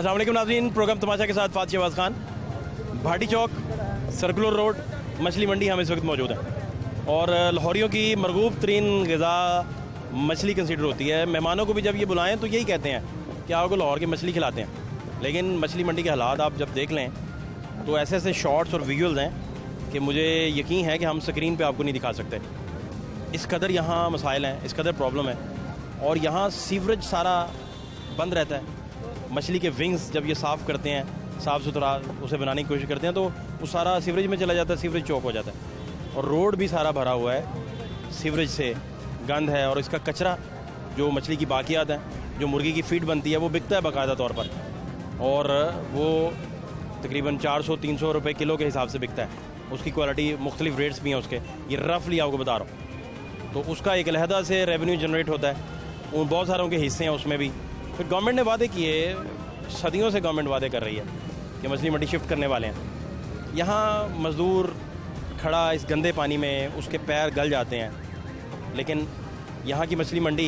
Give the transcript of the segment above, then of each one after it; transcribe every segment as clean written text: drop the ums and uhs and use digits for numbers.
अस्सलाम वालेकुम नाज़रीन, प्रोग्राम तमाशा के साथ फातिह शहबाज खान। भाटी चौक सर्कुलर रोड मछली मंडी हम इस वक्त मौजूद हैं और लाहौरियों की मरगूब तरीन ग़िज़ा मछली कंसीडर होती है। मेहमानों को भी जब ये बुलाएं तो यही कहते हैं कि आपको लाहौर की मछली खिलाते हैं। लेकिन मछली मंडी के हालात आप जब देख लें तो ऐसे ऐसे शॉट्स और विजुअल्स हैं कि मुझे यकीन है कि हम स्क्रीन पे आपको नहीं दिखा सकते। इस कदर यहाँ मसाइल हैं, इस कदर प्रॉब्लम है और यहाँ सीवरेज सारा बंद रहता है। मछली के विंग्स जब ये साफ़ करते हैं, साफ़ सुथरा उसे बनाने की कोशिश करते हैं तो वो सारा सीवरेज में चला जाता है, सीवरेज चौक हो जाता है और रोड भी सारा भरा हुआ है सीवरेज से, गंद है और इसका कचरा जो मछली की बाकियात हैं, जो मुर्गी की फीड बनती है वो बिकता है बाकायदा तौर पर और वो तकरीबन 400-300 रुपये किलो के हिसाब से बिकता है। उसकी क्वालिटी मुख्तलिफ रेट्स भी हैं उसके, ये रफली आपको बता रहा हूँ। तो उसका एक अलहदा से रेवेन्यू जनरेट होता है, उन बहुत सारों के हिस्से हैं उसमें भी। फिर गवर्नमेंट ने वादे किए, सदियों से गवर्नमेंट वादे कर रही है कि मछली मंडी शिफ्ट करने वाले हैं। यहाँ मज़दूर खड़ा इस गंदे पानी में, उसके पैर गल जाते हैं। लेकिन यहाँ की मछली मंडी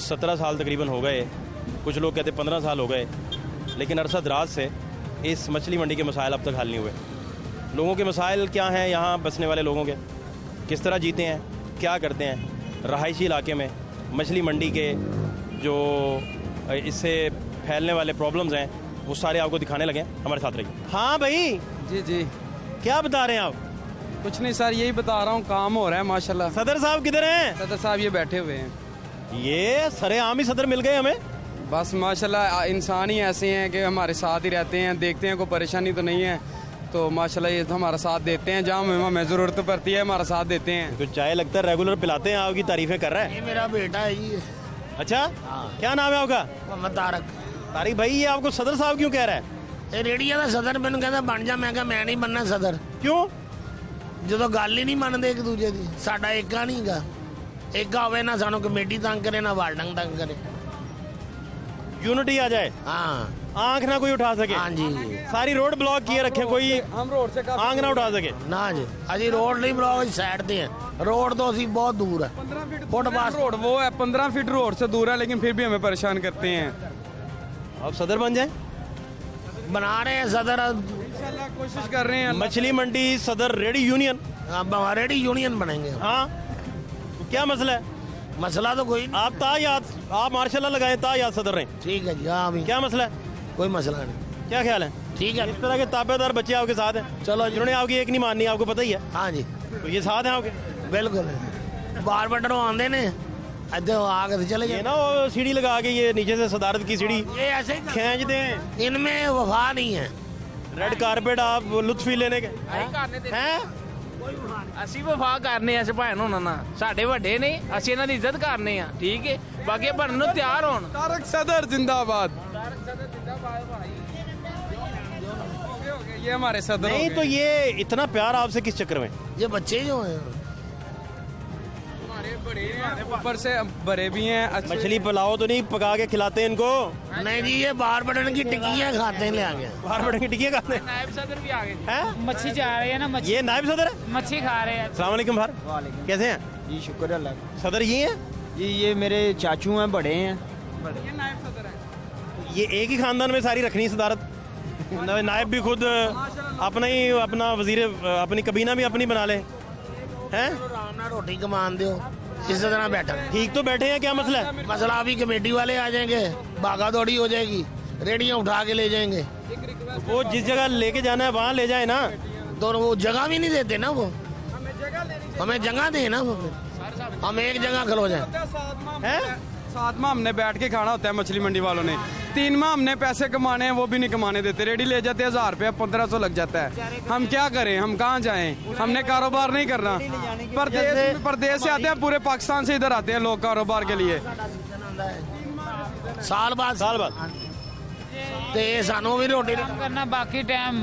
17 साल तकरीबन हो गए, कुछ लोग कहते 15 साल हो गए, लेकिन अरसा दराज से इस मछली मंडी के मसाइल अब तक हल नहीं हुए। लोगों के मसाइल क्या हैं, यहाँ बसने वाले लोगों के किस तरह जीते हैं, क्या करते हैं रहायशी इलाके में। मछली मंडी के जो इससे फैलने वाले प्रॉब्लम्स हैं वो सारे आपको दिखाने लगे हैं, हमारे साथ रहिए। हाँ भाई जी जी, क्या बता रहे हैं आप? कुछ नहीं सर, यही बता रहा हूँ, काम हो रहा है माशाल्लाह। सदर साहब किधर हैं? सदर साहब ये बैठे हुए हैं। ये सरेआम ही सदर मिल गए हमें। बस माशाल्लाह इंसान ही ऐसे हैं कि हमारे साथ ही रहते हैं, देखते हैं कोई परेशानी तो नहीं है तो माशाल्लाह ये तो हमारा साथ देते हैं, जहाँ हमें ज़रूरत पड़ती है हमारा साथ देते हैं। तो चाय लगता है रेगुलर पिलाते हैं, आपकी तारीफें कर रहा है। ये मेरा बेटा है जी। अच्छा, क्या नाम है आपका? मोहम्मद तारक। तारिक भाई, ये आपको सदर साहब क्यों कह रहा है? ये रेडियो का सदर मैंने कहता बन जा, मैं कहा मैं नहीं बनना सदर। क्यों? ਜਦੋਂ ਗੱਲ ਹੀ ਨਹੀਂ ਮੰਨਦੇ ਇੱਕ ਦੂਜੇ ਦੀ। ਸਾਡਾ ਏਕਾ ਨਹੀਂਗਾ, ਏਕਾ ਹੋਵੇ ਨਾ ਸਾਨੂੰ ਕਮੇਟੀ ਤੰਗ ਕਰੇ ਨਾ ਵਾਲਡੰਗ तंग करे। यूनिटी आ जाए, हाँ आंख ना कोई उठा सके। हाँ जी, सारी रोड ब्लॉक किए रखे, कोई हम रोड से आंख ना उठा सके। ना जी अजी रोड नहीं ब्लॉक साइड ते हैं, रोड तो असी बहुत दूर है। 15 फीट फुटपाथ रोड वो है, 15 फीट रोड से दूर है, लेकिन फिर भी हमें परेशान करते हैं। अब सदर बन जाए, बना रहे हैं सदर। इंशाल्लाह कोशिश कर रहे हैं। मछली मंडी सदर रेडी यूनियन। अब रेडी यूनियन बनेंगे। हाँ, तो क्या मसला है? मसला तो कोई नहीं। आप तायाद, आप मार्शल लगाए, तायाद सदर रहे। ठीक है जी, हाँ अभी क्या मसला है? कोई मसला नहीं। क्या ख्याल है? ठीक है, इस तरह के ताबेदार बच्चे आपके साथ हैं, चलो जी। जिन्होंने आपकी एक नहीं माननी, आपको पता ही है। हाँ जी तो ये साथ हैं आपके। बिल्कुल। बार बटरों आते ने अद्धे आगे से चले ये जाए ना वो सीढ़ी लगा के ये नीचे से सदारत की सीढ़ी ये ऐसे ही खींचते हैं। इनमें वफा नहीं है। रेड कारपेट आप लुत्फी लेने के हैं। ਅਸੀਂ ਵਫਾ ਕਰਨੇ ਆ ਭੈਣ ਹੋਣਾ ਨਾ, ਸਾਡੇ ਵੱਡੇ ਨੇ, ਅਸੀਂ ਇਹਨਾਂ ਦੀ ਇੱਜ਼ਤ ਕਰਨੇ ਆ, ਠੀਕ ਹੈ। ਬਾਕੀ ਬਣਨ ਨੂੰ ਤਿਆਰ ਹੋਣ। तारक सदर जिंदाबाद। ये हमारे सदर नहीं तो ये इतना प्यार आपसे किस चक्कर में? ये बच्चे जो हैं हमारे बड़े हैं, ऊपर से बड़े भी हैं। अच्छे मछली पुलाव तो नहीं पका के खिलाते हैं इनको? नहीं जी, ये बार बटन की टिक्कियाँ खाते हैं ले आगे। बाहर बड़े की टिकिया खाते हैं? ਨਾਇਬ ਸਦਰ ਵੀ ਆ ਗਏ ਜੀ। हैं? मच्छी जा रही है ना, मच्छी ये नायब सदर है? मच्छी खा रहे हैं। अस्सलाम वालेकुम भार, कैसे हैं? जी शुक्र अल्लाह का। सदर ये हैं? जी ये मेरे चाचू हैं, बड़े हैं। ये नायब सदर है। ये एक ही खानदान में सारी रखनी सदारत? नायब भी खुद अपना ही अपना वजीर, अपनी कबीना भी अपनी बना ले हैं? आराम ਨਾਲ रोटी कमान दो, इस तरह बैठा। ठीक तो बैठे हैं, क्या मसला है? मसला अभी कमेटी वाले आ जाएंगे, भागा दौड़ी हो जाएगी, रेडियाँ उठा के ले जाएंगे। वो जिस जगह लेके जाना है वहाँ ले जाए ना। तो वो जगह भी नहीं देते ना, वो हमें जगह दे ना, वो फिर हम एक जगह खलो जाए। हैं? 7 माह हमने बैठ के खाना होता है मछली मंडी वालों ने, 3 माह हमने पैसे कमाने हैं, वो भी नहीं कमाने देते। रेडी ले जाते हैं 1000 रुपया, 1500 लग जाता है। हम क्या करें, हम कहाँ जाएं? हमने कारोबार नहीं करना। परदेश से आते हैं, पूरे पाकिस्तान से इधर आते हैं लोग कारोबार के लिए। साल बाद साल बाद ते सानू भी रोटी काम करना, बाकी टाइम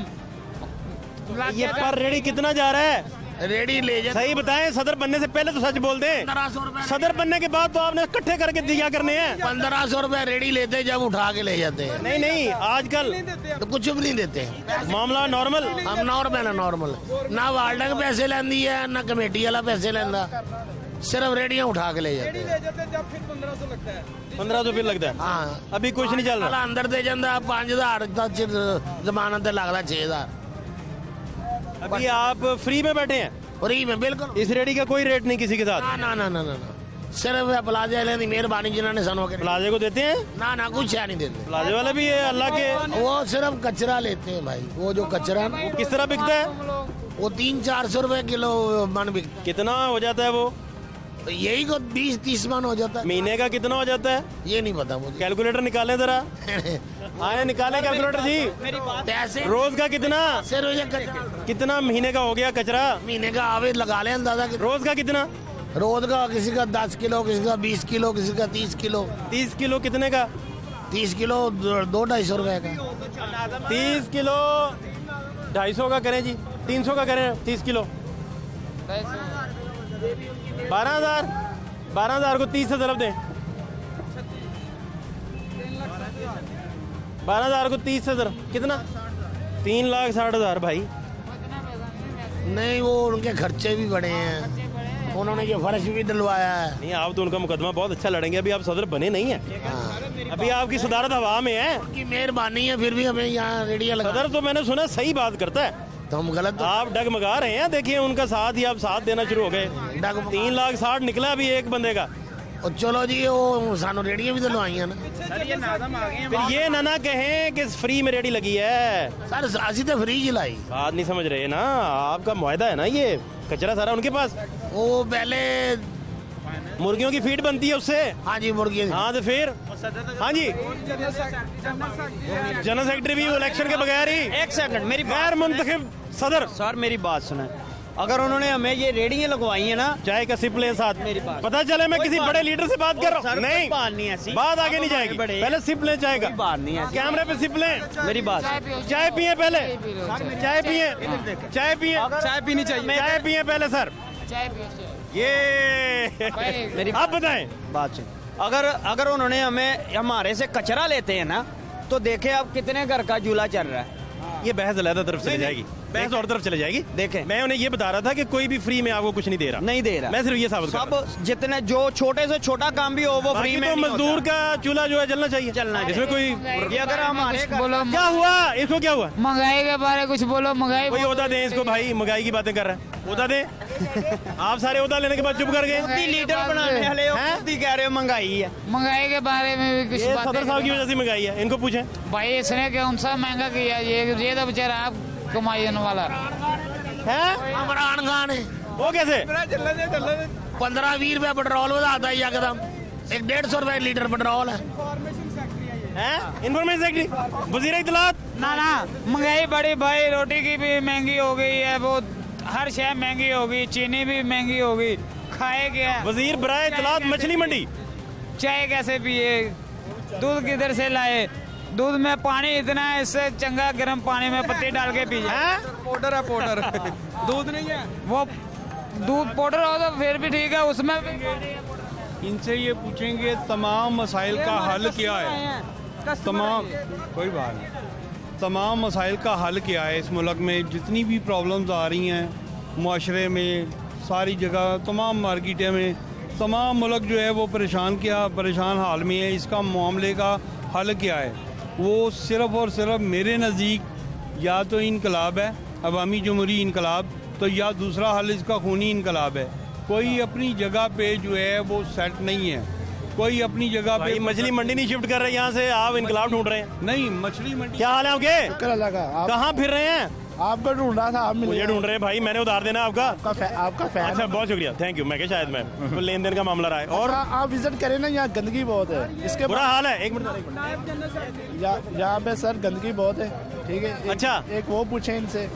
ये पर रेडी कितना जा रहा है? रेडी ले जाते। सही बताएं, सदर बनने से पहले तो सच बोल दें। 1500 रुपए, सदर बनने के बाद तो आपने इकट्ठे करके दिया करने हैं। 1500 रुपए रेडी लेते जब उठा के ले जाते हैं, नहीं नहीं, आजकल तो कुछ भी नहीं देते। मामला नॉर्मल। हम नॉर्मल है, नॉर्मल ना वार्डन पैसे लेंदी है ना कमेटी वाला पैसे लेंदा। सिर्फ रेडियां उठा के ले जाते हैं। जब फिर 1500 लगता है। 1500 फिर लगता है। हाँ अभी कुछ नहीं चल साला रहा। अंदर दे जाता 5000 ਦਾ जमानत ते लगता 6000 अभी आप फ्री में बैठे हैं, फ्री में बिल्कुल इस रेडी का कोई रेट नहीं किसी के साथ। ना ना ना ना ना ना। सिर्फ प्लाजे वाले की मेहरबानी जिन्होंने सानू के प्लाजे को देते हैं, ना ना कुछ है नहीं देते। प्लाजे वाले भी है अल्लाह के। वो सिर्फ कचरा लेते हैं भाई, वो जो कचरा ना किस तरह बिकता है? वो 300-400 रुपए किलो मन बिकता कितना हो जाता है वो? है। यही को 20-30 मन हो जाता है। महीने का कितना हो जाता है? ये नहीं पता मुझे। कैलकुलेटर निकालें जरा। आए निकालें कैलकुलेटर जी। पैसे रोज का कितना? सिर्फ ये कचरा कितना महीने का हो गया कचरा? महीने का आवे लगा ले अंदाजा कि रोज का कितना? रोज का किसी का 10 किलो, किसी का 20 किलो, किसी का 30 किलो। 30 किलो कितने का? 30 किलो 200-250 रुपए का। 30 किलो 250 का करें जी, 300 का करें 30 किलो। 12,000 को 30 से ज़रब दें। 12,000 को 30 से ज़रब कितना? 3,60,000 भाई। नहीं वो उनके खर्चे भी बढ़े हैं, उन्होंने ये फर्श भी डलवाया है। नहीं आप तो उनका मुकदमा बहुत अच्छा लड़ेंगे, अभी आप सदर बने नहीं है, अभी आपकी सदारत हवा में है। उनकी मेहरबानी है, फिर भी हमें यहाँ रेडिया लगा। सदर तो मैंने सुना सही बात करता है, तो हम गलत तो आप डगमगा रहे हैं। देखिए उनका साथ ही आप साथ देना शुरू हो गए। 3,60,000 निकला अभी एक बंदे का। और चलो जी वो सानू रेडिया भी डलवाई है ना फिर ये ना कहें कि फ्री में रेडी लगी है। सर। असी तो फ्री ही लाई। बात नहीं समझ रहे ना, आपका मुआहदा है ना, ये कचरा सारा उनके पास। वो पहले मुर्गियों की फीड बनती है उससे। हाँ जी मुर्गी। हाँ तो फिर हाँ जी जनरल सेक्रेटरी भी इलेक्शन के बगैर ही एक सेकंड मेरी गैर मुंतखब सदर। सर मेरी बात सुना, अगर उन्होंने हमें ये रेडियां लगवाई है ना, चाय का सिप लें साथ। मेरी बात। पता चले मैं किसी बड़े लीडर से बात कर रहा हूँ। नहीं बात नहीं ऐसी, बात आगे नहीं जाएगी, बड़े- पहले सिप लें चाय का। कोई बात नहीं ऐसी। कैमरे पे सिप लें, मेरी बात चाय पिए पहले, चाय पिए, चाय पिए, चाय पीनी चाहिए। चाय पिए पहले सर। चाय पियो। ये मेरी आप बताएं। बात सुन, अगर उन्होंने हमें हमारे से कचरा लेते हैं ना, तो देखे आप कितने घर का चूल्हा चल रहा है। ये बहस अलग तरफ चली जाएगी, बहस और तरफ चले जाएगी। देखें। मैं उन्हें ये बता रहा था कि कोई भी फ्री में आपको कुछ नहीं दे रहा, नहीं दे रहा। मैं सिर्फ ये साबित कर रहा हूं। सब जितने जो छोटे से छोटा काम भी हो वो फ्री बाकी में तो नहीं मजदूर होता। का चूल्हा जो है जलना चाहिए, जलना इसमें कोई ये अगर हमारे कुछ बोलो, क्या हुआ, इसको क्या हुआ? महंगाई के बारे कुछ बोलो। महंगाई कोई ओहदा दें इसको भाई, महंगाई की बातें कर रहा है, ओहदा दें। आप सारे ओहदा लेने के बाद चुप कर गए। खुद ही लीडर बनाने वाले हो, खुद ही कह रहे हो महंगाई है। महंगाई के बारे में भी कुछ ये बातें सदर साहब की वजह से महंगाई है, इनको पूछें। भाई इसने कौन सा महंगा किया? ये तो बेचारा आप कमाई वाला हैं इमरान खान है। वो कैसे? 15-20 रुपए पेट्रोल बताता है एकदम। 150 रुपए लीटर पेट्रोल है। हैं इन्फॉर्मेशन सेक्रेटरी, वजीर इत्तलात। ना महंगाई बड़ी भाई, रोटी की भी महंगी हो गई है, वो हर शय महंगी हो गई, चीनी भी महंगी हो गई, खाए क्या? वजीर बराए इत्तलात मछली मंडी। चाय कैसे पिए? दूध किधर से लाए? दूध में पानी इतना है, इससे चंगा गर्म पानी में पत्ती डाल के पी जाए। पाउडर है पाउडर दूध नहीं है। वो दूध पाउडर हो तो फिर भी ठीक है, उसमें भी इनसे ये पूछेंगे तमाम मसाइल का हल क्या है, तमाम कोई बात नहीं, तमाम मसाइल का हल क्या है इस मुल्क में। जितनी भी प्रॉब्लम्स आ रही हैं मुआशरे में, सारी जगह तमाम मार्केटें में, तमाम मुल्क जो है वो परेशान हाल में है। इसका मामले का हल क्या है? वो सिर्फ़ और सिर्फ मेरे नज़दीक या तो इनकलाब है, अवामी जमहूरी इनकलाब, तो या दूसरा हल इसका खूनी इनकलाब है। कोई अपनी जगह पे जो है वो सेट नहीं है, कोई अपनी जगह पे भाई मछली मंडी नहीं शिफ्ट कर रहे यहाँ से, आप इनकलाब ढूंढ रहे हैं। नहीं। मछली मंडी क्या हाल है आपके? आप कहाँ फिर रहे हैं? आपको ढूंढ रहा था, आप मिले। मुझे ढूंढ रहे हैं भाई, मैंने उधार देना है आपका। आपका फैन। अच्छा बहुत शुक्रिया, थैंक यू। मैं क्या शायद मैं तो लेन देन का मामला रहा है और आप विजिट करें ना, यहाँ गंदगी बहुत है। इसके बुरा हाल है। एक मिनट यहाँ पे सर गंदगी बहुत है, ठीक है। अच्छा। एक वो पूछे इनसे,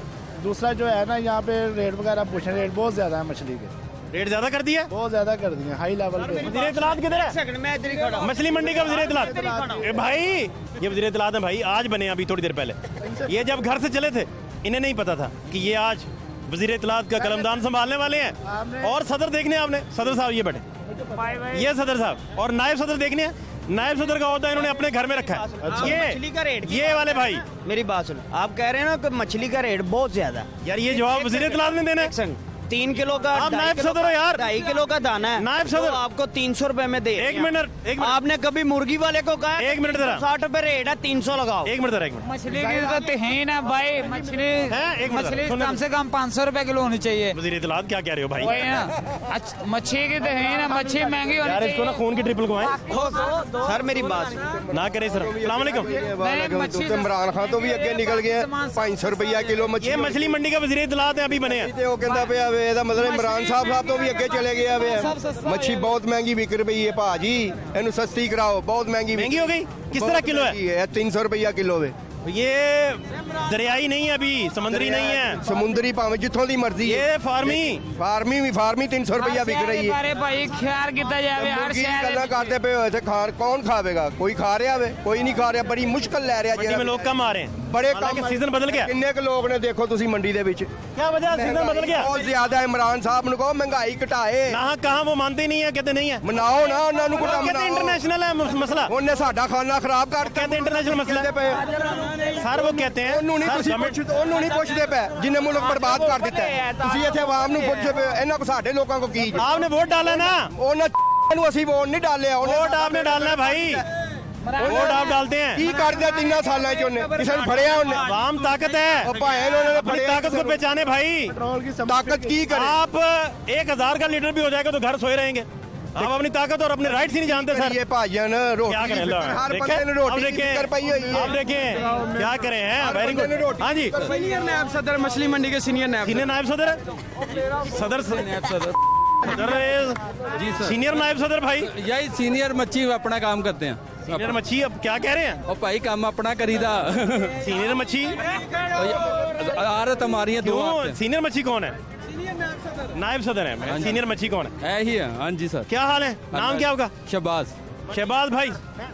दूसरा जो है ना यहाँ पे रेट वगैरह पूछे, रेट बहुत ज्यादा है मछली के, रेट ज्यादा कर दिया? बहुत ज्यादा कर दिए, हाई लेवल पे। वजीर इत्तलात किधर है? सेकंड मैं इधर ही खड़ा हूं। मछली मंडी का वजीर इत्तलात। ए भाई ये वजीर इत्तलात है भाई, आज बने अभी थोड़ी देर पहले। ये जब घर से चले थे इन्हें नहीं पता था कि ये आज वजीर इत्तलात का कलमदान संभालने वाले हैं। और सदर देखने आपने, सदर साहब ये बैठे, ये सदर साहब, और नायब सदर देखने हैं। नायब सदर का होता है इन्होंने अपने घर में रखा है। मछली का रेट ये वाले भाई, मेरी बात सुनो, आप कह रहे हैं ना कि मछली का रेट बहुत ज्यादा है। यार ये जवाब वजीर इत्तलात ने देना है। 3 किलो का आप नायब सदर हो यार। 2.5 किलो का दाना है, नायब सदर। तो आपको 300 रुपए में दे। एक मिनट आपने कभी मुर्गी वाले को कहा? एक मिनट जरा। 60 रुपए रेट है, 300 लगाओ। एक मिनट जरा, एक मिनट। मछली की तो है ना भाई, मछली एक मिनट मछली सुनने कम से कम 500 रुपए किलो होनी चाहिए। वजीर इत्तलात क्या कह रहे हो भाई? वही ना, मच्छी की तो है ना, मच्छी महंगी होनी यार इसको ना चाहिए। खून की ट्रिपल घुमाएं सर मेरी बात ना करें सर। अस्सलाम वालेकुम। मच्छी इमरान खान तो भी अगे निकल गए 500 रुपया किलो मछली। ये मछली मंडी का वजीर इत्तलात है, अभी बने हैं। ਤੇ ਉਹ ਕਹਿੰਦਾ ਪਿਆ ਵੇ ਇਹਦਾ ਮਤਲਬ ਇਮਰਾਨ ਸਾਹਿਬ ਤੋਂ ਵੀ ਅੱਗੇ ਚਲੇ ਗਿਆ ਵੇ ਮੱਛੀ ਬਹੁਤ ਮਹਿੰਗੀ ਵਿਕ ਰਹੀ ਹੈ ਭਾਜੀ ਇਹਨੂੰ ਸਸਤੀ ਕਰਾਓ ਬਹੁਤ ਮਹਿੰਗੀ महंगी हो गई? किस तरह किलो है? है 300 रुपया किलो वे ये दरियाई नहीं है, अभी समुद्री नहीं है, ਸਮੁੰਦਰੀ ਭਾਵੇਂ ਜਿੱਥੋਂ ਦੀ ਮਰਜ਼ੀ ये फार्मी। ਫਾਰਮੀ 300 रुपया ਵਿਕ ਰਹੀ है बारे भाई ख्याल किया जाए हर ਮੁਰਗੀ शहर ਗੱਲਾਂ ਕਰਦੇ ਪਏ ਹੋਏ ਤੇ ਖਾਣ ਕੌਣ ਖਾਵੇਗਾ ਕੋਈ ਖਾ ਰਿਹਾ ਵੇ ਕੋਈ ਨਹੀਂ ਖਾ ਰਿਹਾ ਬੜੀ ਮੁਸ਼ਕਲ ਲੈ ਰਿਹਾ मंडी में लोग कम आ रहे हैं। ਬੜੇ हालांकि ਕੰਮ सीजन बदल गया। ਕਿੰਨੇ ਕੁ ਲੋਕ ਨੇ ਦੇਖੋ ਤੁਸੀਂ ਮੰਡੀ ਦੇ ਵਿੱਚ क्या वजह है? सीजन बदल गया। ਬਹੁਤ ਜ਼ਿਆਦਾ ਇਮਰਾਨ ਸਾਹਿਬ ਨੂੰ ਕਹੋ ਮਹਿੰਗਾਈ ਘਟਾਏ कहाँ कहाँ वो मानते ही नहीं है, कहते नहीं है। ਮਨਾਓ ਨਾ ਉਹਨਾਂ ਨੂੰ वो ਘਟਾ कहते इंटरनेशनल है मसला, ਉਹਨੇ ਸਾਡਾ ਖਾਣਾ ਖਰਾਬ ਕਰ कहते इंटरनेशनल मसला है। सर वो कहते हैं ਉਹਨੂੰ ਨਹੀਂ सर, ਤੁਸੀਂ गवर्नमेंट- ਪੁੱਛਦੇ ਉਹਨੂੰ ਨਹੀਂ ਪੁੱਛਦੇ ਪਏ ਜਿੰਨੇ ਮੁਲਕ ਬਰਬਾਦ ਕਰ ਦਿੱਤਾ ਹੈ। ਤੁਸੀਂ ਇੱਥੇ ਆਵਾਮ ਨੂੰ ਪੁੱਛਦੇ ਪਏ ਹੋ, ਇਹਨਾਂ ਕੋ ਸਾਡੇ ਲੋਕਾਂ ਕੋ ਕੀ आपने वोट डाला ना, ਉਹਨਾਂ ਨੂੰ ਅਸੀਂ ਵੋਟ ਨਹੀਂ ਡਾਲਿਆ वोट आपने डालना है भाई, वोट आप डालते हैं। ਕੀ ਕਰਦੇ 3 ਸਾਲਾਂ ਚ ਉਹਨੇ ਕਿਸੇ ਨੂੰ ਫੜਿਆ ਉਹਨੇ आवाम ताकत है, ਉਹ ਭਾਵੇਂ ਉਹਨਾਂ ਨੇ अपनी ਫੜਿਆ ताकत को पहचाने भाई। ਤਾਕਤ ਕੀ ਕਰੇ आप 1000 का लीडर भी हो जाएगा तो घर सोए रहेंगे। आप अपनी ताकत और अपने राइट्स ही नहीं जानते सर। ये भाजन क्या रोटी करें? की लो, फिक्र, हर देखें? बंदे ने अब रोटी की देखें, फिक्र पई हुई है आप देखें क्या करें हैं। वेरी बंदे ने गुड। रोटी हाँ जी, सीनियर नायब सदर मछली मंडी के सीनियर नायब सीनियर नायब सदर सदर सदर जी सीनियर नायब सदर भाई। यही सीनियर मच्छी अपना काम करते हैं सीनियर मच्छी अब क्या कह रहे हैं? और भाई काम अपना करीदा सीनियर मच्छी आरत हमारी है क्यों? सीनियर मच्छी कौन है? नायब सदर है। सीनियर मच्छी कौन है? है ही है। हाँ जी सर। क्या हाल है? नाम क्या होगा? शहबाज शहबाज भाई।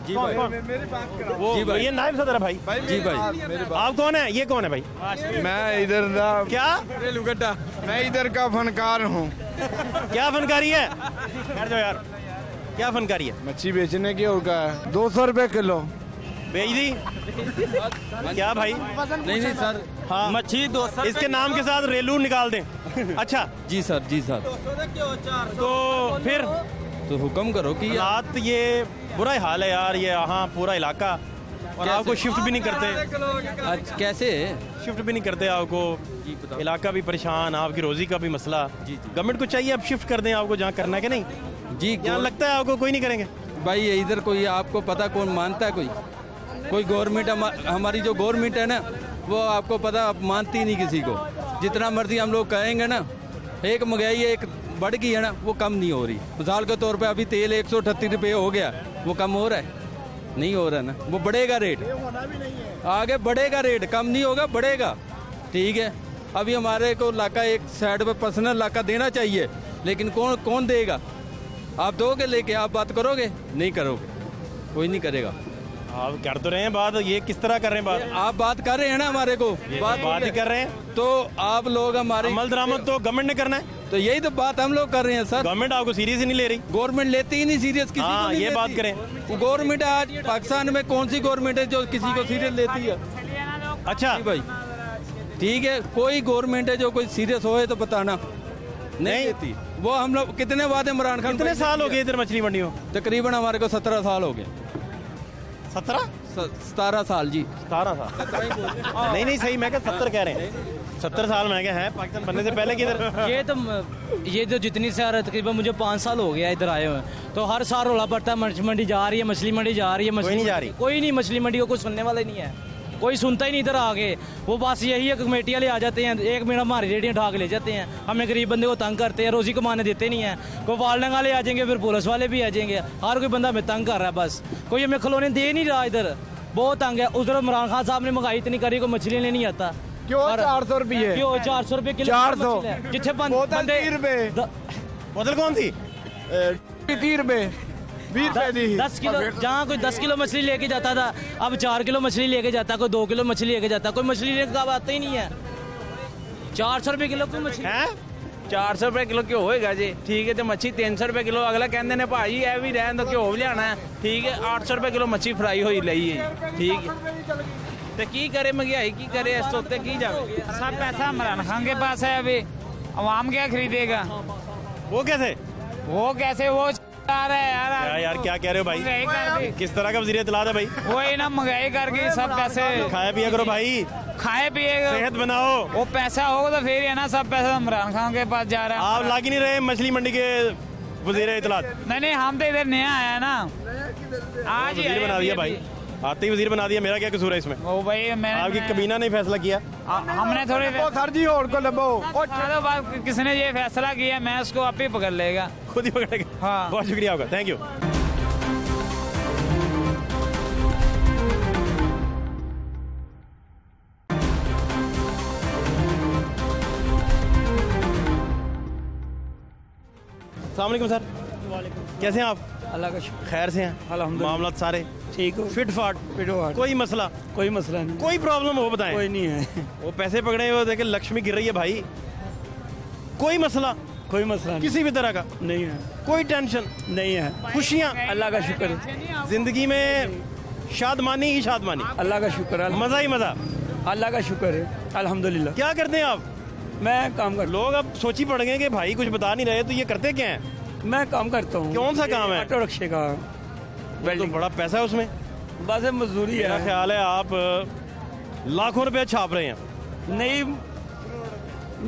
जी कौन- भाई। कौन? वो जी भाई। ये नायब सदर है भाई। जी भाई। आप कौन है? ये कौन है भाई? मैं इधर का क्या मैं इधर का फनकार हूँ क्या फनकारी है? यार जो यार क्या फनकारी है? मच्छी बेचने की होगा 200 रुपए किलो। बेच दी क्या भाई? नहीं नहीं सर। हाँ मच्छी 200 इसके नाम के साथ रेलू निकाल दें। अच्छा जी सर जी सर। तो फिर तो हुक्म करो कि हालात ये बुरा ही हाल है यार, ये यहाँ पूरा इलाका, और आपको शिफ्ट भी नहीं करते। आज कैसे शिफ्ट भी नहीं करते आपको, इलाका भी परेशान, आपकी रोजी का भी मसला। गवर्नमेंट को चाहिए अब शिफ्ट कर दें आपको जहाँ करना है कि नहीं? जी यहाँ लगता है आपको कोई नहीं करेंगे। भाई इधर कोई आपको पता कौन मानता है? कोई गवर्नमेंट हमारी जो गवर्नमेंट है ना वो आपको पता आप मानती ही नहीं किसी को। जितना मर्जी हम लोग कहेंगे ना, एक महंगाई एक बढ़ गई है ना, वो कम नहीं हो रही। मिसाल के तौर पे अभी तेल 138 रुपये हो गया, वो कम हो रहा है? नहीं हो रहा ना, वो बढ़ेगा रेट, आगे बढ़ेगा रेट, कम नहीं होगा बढ़ेगा। ठीक है, अभी हमारे को इलाका एक साइड पे पर्सनल इलाका देना चाहिए, लेकिन कौन देगा? आप दोगे लेके आप बात करोगे? नहीं करोगे, कोई नहीं करेगा। आप कर तो रहे हैं बात, ये किस तरह कर रहे हैं बात? आप बात कर रहे हैं ना हमारे को, बात ही कर रहे हैं तो आप लोग हमारे अमल दरामद तो गवर्नमेंट ने करना है। तो यही तो बात हम लोग कर रहे हैं सर। गवर्नमेंट आपको सीरियस ही नहीं ले रही। गवर्नमेंट लेती ही नहीं सीरियस किसी हाँ, को नहीं ये लेती। बात करें। गवर्नमेंट आज पाकिस्तान में कौन सी गवर्नमेंट है जो किसी को सीरियस लेती है? अच्छा जी भाई ठीक है, कोई गवर्नमेंट है जो कोई सीरियस होए तो बताना। नहीं लेती वो। हम लोग कितने वादे इमरान खान कितने साल हो गए इधर मछली मंडी में? तकरीबन हमारे को 17 साल हो गए। 17 साल जी। 17 साल नहीं सही, मैं क्या 70 कह रहे हैं? 70 साल मैं क्या है पाकिस्तान बनने से पहले किधर? ये तो जितनी साल तकरीबन मुझे 5 साल हो गया इधर आए हुए, तो हर साल रोला पड़ता है मछली मंडी जा रही है, मछली मंडी जा रही है, कोई नहीं जा रही। कोई नहीं, मछली मंडी को कोई सुनने वाला ही नहीं है, कोई सुनता ही नहीं इधर आके। वो बस यही है, कमेटी वाले आ जाते हैं, 1 मिनट हमारी रेडियाँ ढाक ले जाते हैं, हमें गरीब बंदे को तंग करते हैं, रोजी कमाने देते नहीं है। कोई वार्डन वाले आ जाएंगे, फिर पुलिस वाले भी आ जाएंगे, हर कोई बंदा हमें तंग कर रहा है। बस कोई हमें खिलौने दे नहीं रहा, इधर बहुत तंग है। उधर इमरान खान साहब ने महंगाई इतनी करी, कोई मछली लेने नहीं आता। क्यों 400 रुपये? क्यों 400 रुपये किलो? 400 जिथे बोतल 30 रुपए। बोतल कौन सी? 30 रुपए 20 रुपए दी। 10 किलो, जहाँ कोई 10 किलो मछली लेके जाता था, अब 4 किलो मछली लेके जाता, कोई 2 किलो मछली लेके जाता, कोई मछली लेके आता ही नहीं है। 400 रुपये किलो की मछली है? 400 रुपये किलो क्यों होएगा जी? ठीक है, तो मच्छी 300 रुपये किलो, अगला कहते ने भाजी ए भी रहन दो, क्यों भी लियाना है? ठीक है, 800 रुपये किलो मच्छी फ्राई हुई लई है। ठीक है, तो की करे महंगाई की करे, इस तो की जावे? सब पैसा इमरान खान के पास है अभी। आवाम क्या खरीदेगा? वो कैसे? वो आ रहा है यार। यार क्या कह रहे हो भाई? महंगाई कर दी। किस तरह का वजीर इत्तलात है भाई? वही ना, महंगाई करके सब पैसे खाया पिया करो भाई, खाए पिएगा, सेहत बनाओ। वो पैसा होगा तो फिर है ना, सब पैसा इमरान खान के पास जा रहा है। आप लाग ही नहीं रहे मछली मंडी के वजीर इत्तलात? नहीं, हम तो इधर नया आया ना, आज ही वजीर बना दिया भाई, आते ही वजीर बना दिया। मेरा क्या कसूर है इसमें? वो भाई आपकी कबीना ने फैसला किया, हमने थोड़ी सर जी और को लबो किसने ये फैसला किया, मैं उसको आप ही पकड़ लेगा, खुद ही पकड़ेगा। हाँ। बहुत शुक्रिया आपका, थैंक यू। अस्सलाम वालेकुम सर, कैसे हैं आप? अल्लाह का शुक्र, खैर से हैं? अल्हम्दुलिल्लाह। मामलात सारे ठीक हो? फिट फाट? कोई मसला, कोई मसला नहीं, कोई प्रॉब्लम हो बताएं? कोई नहीं है, वो पैसे पकड़े वो देखे लक्ष्मी गिर रही है भाई, कोई मसला कोई मसला नहीं, किसी भी तरह का नहीं है, कोई टेंशन नहीं है, खुशियाँ अल्लाह का शुक्र है, जिंदगी में शादमानी ही शादमानी, अल्लाह का शुक्र है, मजा ही मजा। अल्लाह का शुक्र है, अल्हम्दुलिल्लाह। क्या करते हैं आप? मैं काम कर लोग अब सोची पड़ गए कि भाई कुछ बता नहीं रहे, तो ये करते क्या हैं? मैं काम करता हूँ। कौन सा काम है? ऑटो रिक्शे का, तो बड़ा पैसा है उसमें, बस मजदूरी मेरा है। ख्याल है आप लाखों रुपए छाप रहे हैं। नहीं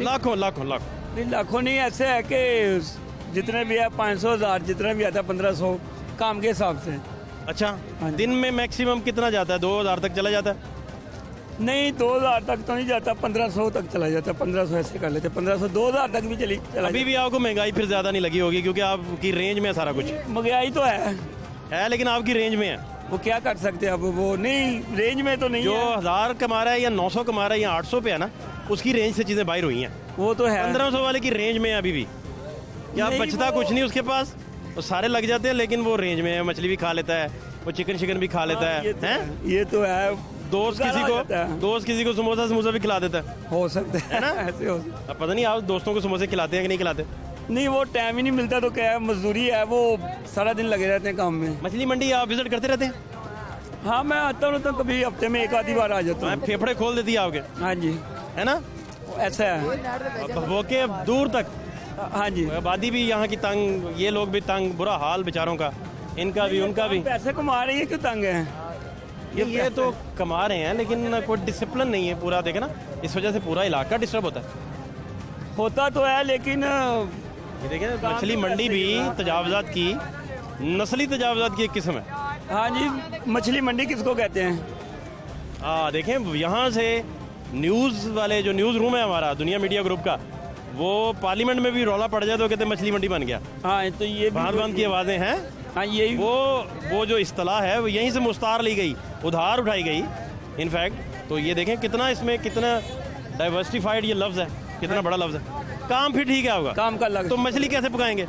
लाखों लाखों लाखों नहीं, लाखों नहीं, ऐसे है कि जितने भी है 500 हज़ार, जितना भी आता है 1500 काम के हिसाब से। अच्छा, हाँ जी। दिन में मैक्सिमम कितना जाता है? 2000 तक चला जाता है? नहीं, 2000 तक तो नहीं जाता, 1500 तक चला जाता है, 1500 ऐसे कर लेते, 1500 2000 तक भी चला अभी भी आपको महंगाई फिर ज्यादा नहीं लगी होगी, क्योंकि आपकी रेंज में है सारा कुछ महंगाई तो है, लेकिन आपकी रेंज में है। वो क्या कर सकते हैं अब, वो नहीं रेंज में तो नहीं जो है, 1000 कमा रहा है या 900 कमा रहा है या 800 पे है ना, उसकी रेंज से चीजें बाहर हुई हैं। वो तो है। 1500 वाले की रेंज में है अभी भी, क्या नहीं, बचता वो- कुछ नहीं उसके पास, वो सारे लग जाते हैं, लेकिन वो रेंज में है। मछली भी खा लेता है, वो चिकन शिकन भी खा लेता ये तो है। है, ये तो है। दोस्त किसी को समोसा भी खिला देता है हो सकता है ना? ऐसे हो सकता अब पता नहीं आप दोस्तों को समोसे खिलाते हैं कि नहीं खिलाते? है। नहीं, वो टाइम ही नहीं मिलता, तो क्या है, मजदूरी है, वो सारा दिन लगे रहते हैं काम में। मछली मंडी आप विजिट करते रहते हैं? हाँ, मैं आता हूँ तो कभी हफ्ते में एक आधी बार आ जाता हूँ। फेफड़े खोल देती है आपके, हाँ जी, है ना? ऐसा है। वो के दूर तक हाँ जी, आबादी भी यहाँ की तंग, ये लोग भी तंग, बुरा हाल बेचारों का, इनका भी उनका भी। पैसे कमा रही है, क्यों तंग है? ये तो कमा रहे हैं, लेकिन कोई डिसिप्लिन नहीं है पूरा, देखे ना, इस वजह से पूरा इलाका डिस्टर्ब होता है। होता तो है, लेकिन ये देखें ना, मछली मंडी भी तजावजात की, नस्ली तजावजात की एक किस्म है। हाँ जी, मछली मंडी किसको कहते हैं? देखें, यहाँ से न्यूज़ वाले, जो न्यूज़ रूम है हमारा दुनिया मीडिया ग्रुप का, वो पार्लियामेंट में भी रौला पड़ जाए तो कहते हैं मछली मंडी बन गया। हाँ, तो ये बांध बांध की आवाज़ें हैं। हाँ, यही वो जो इस्तिलाह है वो यहीं से मुस्तार ली गई, उधार उठाई गई इनफैक्ट। तो ये देखें कितना इसमें, कितना डाइवर्सिफाइड ये लफ्ज़ है, कितना बड़ा लफ्ज़ है। काम फिर ठीक है आपका? काम का लग। तो मछली कैसे पकाएंगे?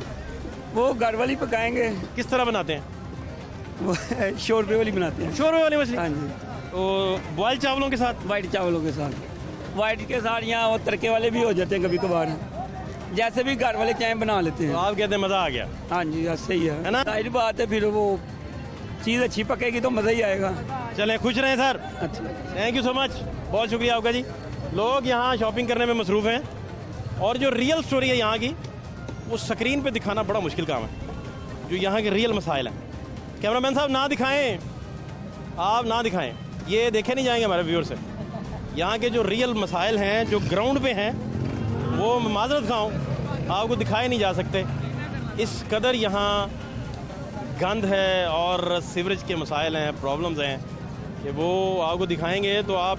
वो घर वाली पकाएंगे। किस तरह बनाते हैं? वो 100 रुपये वाली बनाते हैं। 100 रुपये वाली मछली? हाँ जी, तो बॉयल चावलों के साथ? वाइट चावलों के साथ। वाइट के साथ यहाँ वो तड़के वाले भी हो जाते हैं कभी कभार, जैसे भी घर वाले चाय बना लेते तो हैं। आप कहते हैं मज़ा आ गया, हाँ जी, ऐसे ही है ना? जाहिर बात है, फिर वो चीज़ अच्छी पकेगी तो मज़ा ही आएगा। चलें, खुश रहें सर। अच्छा, थैंक यू सो मच, बहुत शुक्रिया आपका जी। लोग यहाँ शॉपिंग करने में मसरूफ़ हैं, और जो रियल स्टोरी है यहाँ की, वो स्क्रीन पे दिखाना बड़ा मुश्किल काम है, जो यहाँ के रियल मसाइल हैं। कैमरामैन साहब ना दिखाएं, आप ना दिखाएं, ये देखे नहीं जाएंगे हमारे व्यूअर से। यहाँ के जो रियल मसाइल हैं, जो ग्राउंड पे हैं, वो मैं माजरत खाऊँ, आपको दिखाए नहीं जा सकते। इस कदर यहाँ गंद है और सीवरेज के मसाइल हैं, प्रॉब्लम्स हैं, कि वो आपको दिखाएंगे तो आप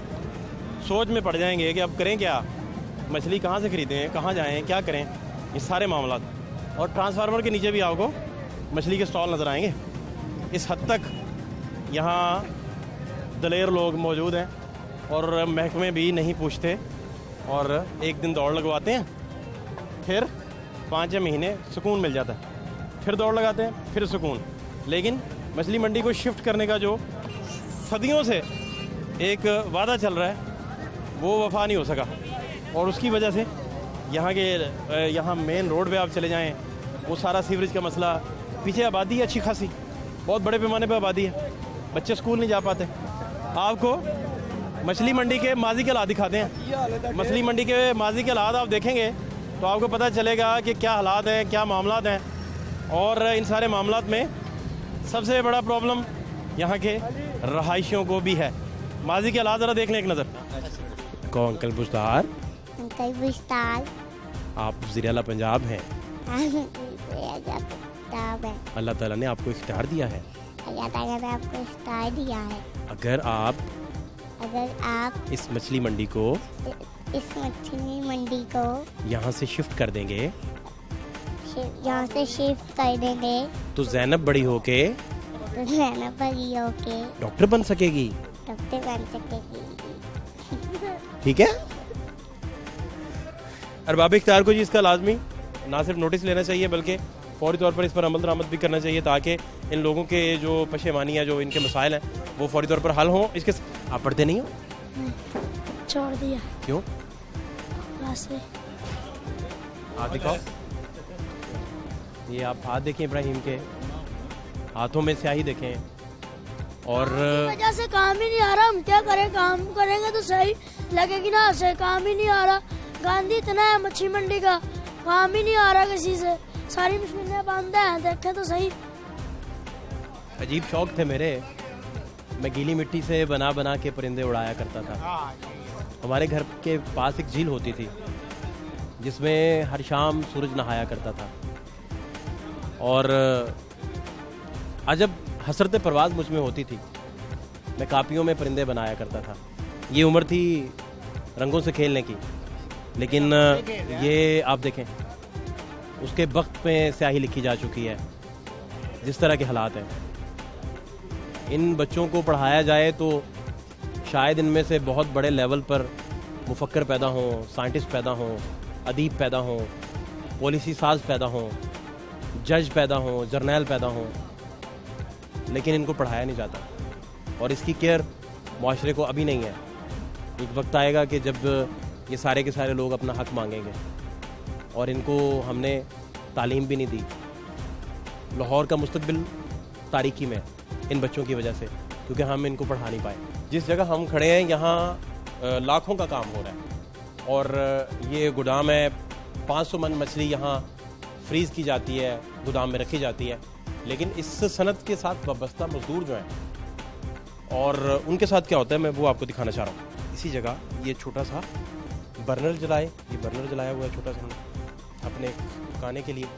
सोच में पड़ जाएंगे कि अब करें क्या, मछली कहाँ से ख़रीदें, कहाँ जाएं, क्या करें, ये सारे मामला। और ट्रांसफार्मर के नीचे भी आपको मछली के स्टॉल नज़र आएंगे। इस हद तक यहाँ दलेर लोग मौजूद हैं, और महकमे भी नहीं पूछते, और एक दिन दौड़ लगवाते हैं, फिर 5 महीने सुकून मिल जाता है, फिर दौड़ लगाते हैं, फिर सुकून। लेकिन मछली मंडी को शिफ्ट करने का जो सदियों से एक वादा चल रहा है, वो वफा नहीं हो सका, और उसकी वजह से यहाँ मेन रोड पे आप चले जाएं, वो सारा सीवरेज का मसला, पीछे आबादी है अच्छी खासी, बहुत बड़े पैमाने पे आबादी है, बच्चे स्कूल नहीं जा पाते। आपको मछली मंडी के माजी के हालात दिखाते हैं। मछली मंडी के माजी के हालात आप देखेंगे तो आपको पता चलेगा कि क्या हालात हैं, क्या मामलात हैं। और इन सारे मामलात में सबसे बड़ा प्रॉब्लम यहाँ के रहायशियों को भी है। माजी के हालात ज़रा देख लें एक नज़र। को अंकल बुश्तार, अंकल बुश्तार, आप वज़ीर-ए-आला पंजाब हैं। किताब है, अल्लाह ताला ने आपको इख्तियार दिया है। अल्लाह ताला ने आपको इख्तियार दिया है। अगर आप इस मछली मंडी को यहाँ से शिफ्ट कर देंगे, तो ज़ैनब बड़ी होके डॉक्टर बन सकेगी। ठीक है। अरबाब इख्तियार को जी इसका लाजमी ना सिर्फ नोटिस लेना चाहिए बल्कि फौरी तौर पर इस पर अमल दरामद भी करना चाहिए, ताकि इन लोगों के जो पशेमानी है, जो इनके मसाइल हैं, वो फौरी तौर पर हल हों। इसके आप पढ़ते नहीं हो? छोड़ दिया। क्यों? वैसे। हाथ दिखाओ। ये आप हाथ देखें इब्राहिम के, हाथों में स्याही देखें। और वजह से काम ही नहीं आ रहा, हम क्या करें? काम करेंगे तो सही लगेगी ना, से काम ही नहीं आ रहा। गांधी इतना है मच्छी मंडी का, काम ही नहीं आ रहा किसी से, सारी मशीनें बंद हैं। देखें तो सही। अजीब शौक थे मेरे, मैं गीली मिट्टी से बना बना के परिंदे उड़ाया करता था। हमारे घर के पास एक झील होती थी जिसमें हर शाम सूरज नहाया करता था, और अजब हसरत परवाज़ मुझ में होती थी। मैं कापियों में परिंदे बनाया करता था। ये उम्र थी रंगों से खेलने की, लेकिन ये आप देखें उसके वक्त में स्याही लिखी जा चुकी है। जिस तरह के हालात हैं, इन बच्चों को पढ़ाया जाए तो शायद इनमें से बहुत बड़े लेवल पर मुफक्कर पैदा हों, साइंटिस्ट पैदा हों, अदीब पैदा हों, पॉलिसी साज पैदा हों, जज पैदा हों, जर्नैल पैदा हों, लेकिन इनको पढ़ाया नहीं जाता। और इसकी केयर माशरे को अभी नहीं है। एक वक्त आएगा कि जब ये सारे के सारे लोग अपना हक मांगेंगे, और इनको हमने तालीम भी नहीं दी। लाहौर का मुस्तकबिल तारीकी में इन बच्चों की वजह से, क्योंकि हम इनको पढ़ा नहीं पाए। जिस जगह हम खड़े हैं यहाँ लाखों का काम हो रहा है, और ये गोदाम है। 500 मन मछली यहाँ फ्रीज़ की जाती है, गोदाम में रखी जाती है, लेकिन इस सनत के साथ वाबस्ता मजदूर जो हैं, और उनके साथ क्या होता है, मैं वो आपको दिखाना चाह रहा हूँ। इसी जगह ये छोटा सा बर्नर जलाए, ये बर्नर जलाया हुआ है छोटा सा अपने पकाने के लिए।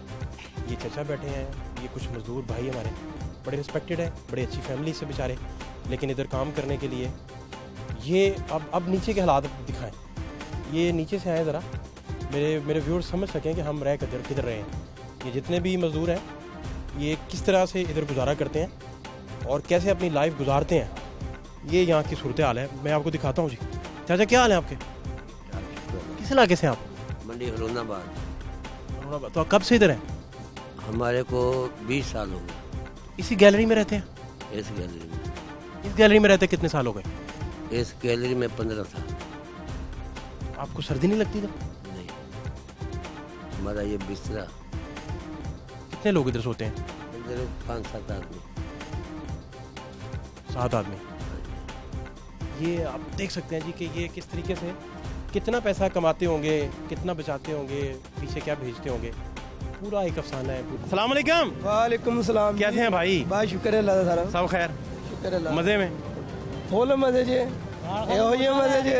ये चचा बैठे हैं, ये कुछ मजदूर भाई हमारे, बड़े रिस्पेक्टेड है, बड़ी अच्छी फैमिली से बेचारे, लेकिन इधर काम करने के लिए ये अब नीचे के हालात दिखाएं। ये नीचे से आए ज़रा, मेरे व्यूअर्स समझ सकें कि हम रह किधर रहे हैं। ये जितने भी मजदूर हैं, ये किस तरह से इधर गुजारा करते हैं और कैसे अपनी लाइफ गुजारते हैं, ये यहाँ की सूरत हाल है। मैं आपको दिखाता हूँ जी। चाचा क्या हाल है आपके? किस इलाके से आप? मंडी हरोनाबाद। तो कब से इधर हैं? हमारे को 20 साल हो गए। इसी गैलरी में रहते हैं? इस गैलरी में। इस गैलरी में रहते कितने साल हो गए? इस गैलरी में 15 साल। आपको सर्दी नहीं लगती इधर? नहीं, हमारा ये बिस्तरा। कितने लोग इधर सोते हैं? इधर 5-7 आदमी। 7 आदमी। ये आप देख सकते हैं जी कि ये किस तरीके से कितना पैसा कमाते होंगे, कितना बचाते होंगे, पीछे क्या भेजते होंगे, पूरा एक अफसाना है। अस्सलाम वालेकुम। वालेकुम सलाम। कैसे हैं भाई? भाई शुक्र है अल्लाह दा। सब खैर? शुक्र अल्लाह। मजे में? फुल मजे जे। ये मजे जे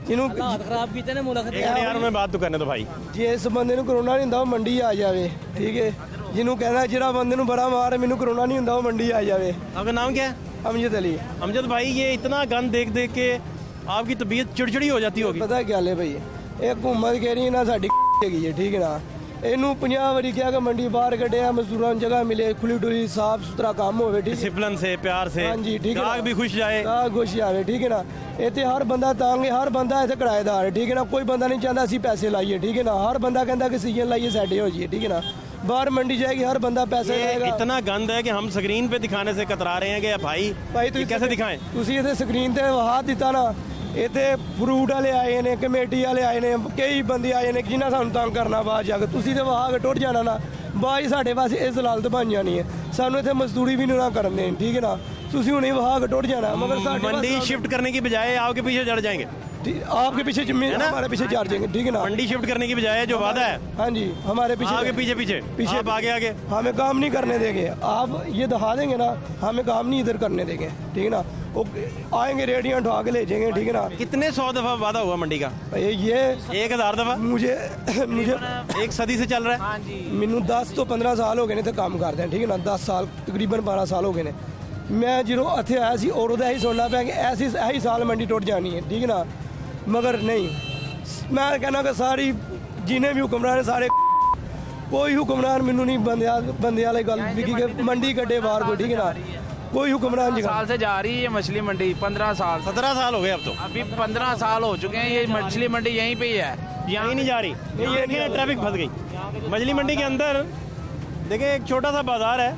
जिन्हों खराब कीते ने मुलाकात। एक मिनट यार, मैं बात तो करने दो भाई। जिस बंदे ਨੂੰ कोरोना नहीं ਹੁੰਦਾ ਉਹ ਮੰਡੀ ਆ ਜਾਵੇ, ठीक है। जिन्हों कहना ਜਿਹੜਾ ਬੰਦੇ ਨੂੰ बड़ा मार है, ਮੈਨੂੰ कोरोना नहीं ਹੁੰਦਾ ਉਹ ਮੰਡੀ आ जावे। आपका नाम क्या है? अमजद अली। अमजद भाई, ये इतना गंद देख देख के आपकी तबीयत चिड़चिड़ी हो जाती होगी। पता क्या है भाई, ਇਹ हुकूमत कह रही है ना साडी ਹੈਗੀ है, ठीक है ना। ਇਹਨੂੰ 50 ਵਾਰੀ ਕਿਹਾ ਕਿ ਮੰਡੀ ਬਾਹਰ ਕੱਢਿਆ, ਮਜ਼ਦੂਰਾਂ ਨੂੰ ਜਗ੍ਹਾ ਮਿਲੇ, ਖੁੱਲੀ ਡੁੱਲੀ ਸਾਫ ਸੁਥਰਾ ਕੰਮ ਹੋਵੇ, ठीक है। डिसिप्लिन से, प्यार से, हाँ जी, ठीक है। गाहक भी खुश जाए, गाहक खुश जाए, ठीक है ना। ਇੱਥੇ हर बंदा तंग है, हर बंदा ਇੱਥੇ ਕਿਰਾਏਦਾਰ है, ठीक है ना। कोई बंदा नहीं चाहता ਅਸੀਂ पैसे लाइए, ठीक है ना। हर बंदा कहता कि सीजन लाइए सैटे हो जाइए, ठीक है ना। बाहर मंडी जाएगी, हर बंदा पैसे लाएगा। इतना गंद है कि हम स्क्रीन पे दिखाने से कतरा रहे हैं कि भाई तो कैसे दिखाएं। ਤੁਸੀਂ ਇੱਥੇ ਸਕਰੀਨ ਤੇ ਵਹਾ ਦਿੱਤਾ ਨਾ, ਇੱਥੇ ਫਰੂਟ ਵਾਲੇ ਆਏ ਨੇ, ਕਮੇਟੀ ਵਾਲੇ ਆਏ ਨੇ, ਕਈ ਬੰਦੇ ਆਏ ਨੇ ਜਿਨ੍ਹਾਂ ਸਾਨੂੰ ਤੰਗ ਕਰਨਾ ਬਾਹਰ ਜਾ ਕੇ। ਤੁਸੀਂ ਤੇ ਵਹਾ ਕੇ ਟੁੱਟ ਜਾਣਾ ਨਾ, ਬਾਈ ਸਾਡੇ ਪਾਸ ਇਹ ਜ਼ਲਾਲਤ ਬਣ ਜਾਣੀ ਹੈ। ਸਾਨੂੰ ਇੱਥੇ ਮਜ਼ਦੂਰੀ ਵੀ ਨਾ ਕਰਨ ਦੇਣ, ठीक है ना। ਤੁਸੀਂ ਹੁਣੇ ਵਹਾ ਕੇ ਟੁੱਟ ਜਾਣਾ, मगर मंडी शिफ्ट करने की बजाय आपके पीछे चढ़ जाएंगे। आपके पीछे हमारे पीछे चार्जिंग, ठीक है ना। मंडी शिफ्ट करने की बजाय जो वादा है, हाँ जी, हमारे पीछे आगे पीछे पीछे आप आगे आगे हमें काम नहीं करने देंगे। आप ये दिखा देंगे ना, हमें काम नहीं इधर करने देंगे, ठीक है ना। वो आएंगे रेडियां उठा के ले जाएंगे, ठीक है ना। कितने 100 दफा वादा हुआ मंडी का? ये 1000 दफा मुझे 1 सदी से चल रहा है। मैनू 10 तो 15 साल हो गए ने थे काम करते हैं, ठीक है ना। 10 साल तकरीबन 12 साल हो गए ने। मैं जो इतने आया सी और ही सुनना पाया कि ऐसी साल मंडी टुट जानी है, ठीक है ना। मगर नहीं, मैं कहना कि सारी जिन्हें भी हुक्मरान सारे कोई हुक्मरान मैनू नहीं बंदे वाली गल कि मंडी कड्डे बाहर को, ठीक है ना। कोई हुक्मरान साल से जा रही है मछली मंडी, 15 साल 17 साल हो गए अब तो। अभी 15 साल हो चुके हैं, ये मछली मंडी यहीं पे ही है, यहाँ नहीं जा रही। ये देखिए ट्रैफिक फंस गई मछली मंडी के अंदर। देखिए एक छोटा सा बाजार है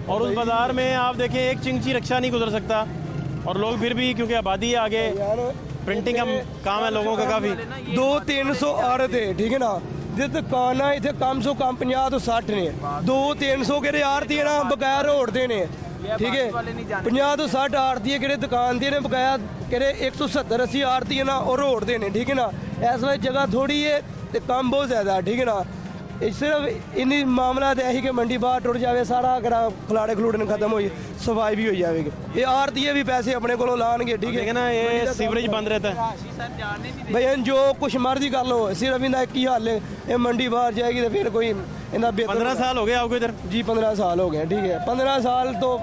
और उस बाजार में आप देखें एक चिंची रिक्शा नहीं गुजर सकता, और लोग फिर भी क्योंकि आबादी है आगे, प्रिंटिंग का काम है लोगों का काफी। 200-300 औरत है, ठीक है ना। जिस दुकान है इतने कम सो कम 50 तो 60 ने, 200-300 के आरती है ना बकाया रोडते ने, ठीक है। 50 तो 60 आरती है कि दुकान दी ने बकाया कि 170-80 आरती है ना और रोडते ने, ठीक है ना। इस वे जगह थोड़ी है तो काम बहुत ज्यादा है, ठीक है ना। सिर्फ इन मामला तो यही कि मंडी बाहर टुट जाए, सारा अगर खिलाड़े खलूड़े खत्म हो सफाई भी हो जाएगी। ये आरती भी पैसे अपने को लानगे, ठीक है ना। ये सीवरेज बंद रहता है भाई, जो कुछ मर्जी कर लो, सिर्फ इनका एक ही हाल है, ये मंडी बाहर जाएगी तो फिर कोई 15 साल हो गए आपको इधर? जी 15 साल हो गए, ठीक है। 15 साल तो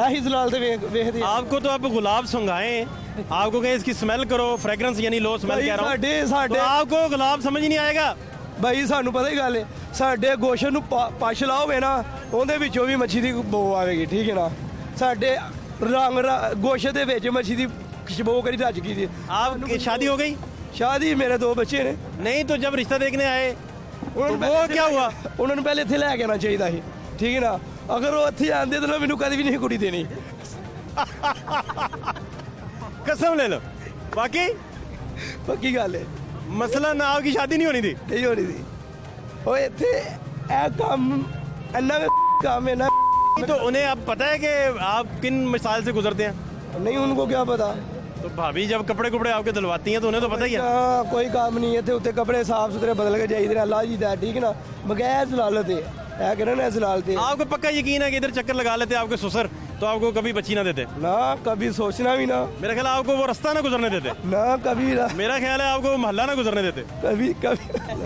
ऐसी जलाल से वेखते आपको तो आप गुलाब सुंघाएं, आपको कहें इसकी स्मेल करो, फ्रेग्रेंस यानी लो स्मेल कह रहा हूं, तो आपको गुलाब समझ नहीं आएगा भाई। सानू पता ही गल है, साडे गोशत नूं पछ लाओगे ना ਉਹਦੇ ਵਿੱਚੋਂ ਵੀ ਮੱਛੀ ਦੀ ਬੋ ਆਵੇਗੀ, ਠੀਕ ਹੈ ਨਾ। ਸਾਡੇ ਰੰਗ गोशत ਦੇ ਵਿੱਚ ਮੱਛੀ ਦੀ ਖੁਸ਼ਬੂ ਕਰੀ ਰੱਜ ਗਈ थी। आपकी शादी हो गई? शादी मेरे 2 बच्चे ने। नहीं तो जब रिश्ता देखने आए तो वो क्या हुआ? ਉਹਨਾਂ ਨੂੰ ਪਹਿਲੇ ਇੱਥੇ ਲੈ ਕੇ ਆਉਣਾ ਚਾਹੀਦਾ ਸੀ, ਠੀਕ ਹੈ ਨਾ। ਅਗਰ ਉਹ ਇੱਥੇ ਆਂਦੇ ਤਾਂ ਮੈਨੂੰ ਕਦੇ ਵੀ ਨਹੀਂ ਕੁੜੀ ਦੇਣੀ। कसम ले लो, बाकी पक्की गल है। मसला ना आपकी शादी नहीं होनी थी? नहीं होनी थी। ਉਹ ਇੱਥੇ ਇਹ ਕੰਮ ਇੰਨਾ काम है ना, तो उन्हें अब पता है कि आप किन मिसाल से गुजरते हैं? नहीं, उनको क्या पता। तो भाभी जब कपड़े कुपड़े आपके धुलवाती हैं तो उन्हें तो पता ही है। कोई काम नहीं है थे उत्ते कपड़े साफ सुथरे बदल के जाइए अल्लाह जी दा, ठीक है ना। बगैर जलालत है कह ना जलालत। आपको पक्का यकीन है कि इधर चक्कर लगा लेते आपके ससुर तो आपको कभी बच्ची ना देते? ना, कभी सोचना भी ना। मेरा ख्याल है आपको वो रास्ता ना गुजरने देते? ना, कभी ना। मेरा ख्याल है आपको मोहल्ला ना गुजरने देते? कभी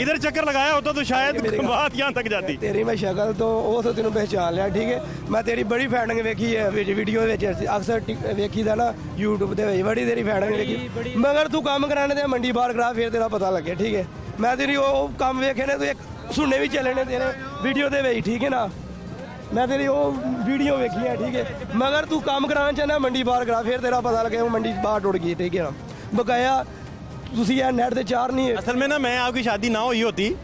इधर चक्कर लगाया होता तो शायद बात यहाँ तक जाती। तेरी मैं शक्ल तो वो तो तेनों पहचान लिया, ठीक है। मैं तेरी बड़ी फैडिंग वेखी है वीडियो अक्सर वेखी था ना यूट्यूब पे, बड़ी तेरी फैडिंग वेखी। मगर तू काम कराने दे मंडी बाहर करा, फिर तेरा पता लगे, ठीक है। मैं तेरी वो काम वेखे ने, तो एक सुनने भी चले ने तेरे वीडियो दे वेच, ठीक है ना। मैं तेरी वो वीडियो वेखी है, ठीक है। मगर तू काम कराना चाहना मंडी बाहर करा, फिर तेरा पता लगे वो मंडी बाहर टुट गई, ठीक है ना। बकाया तुसी यार नेट से चार नहीं है। असल में ना मैं आपकी शादी ना हुई होती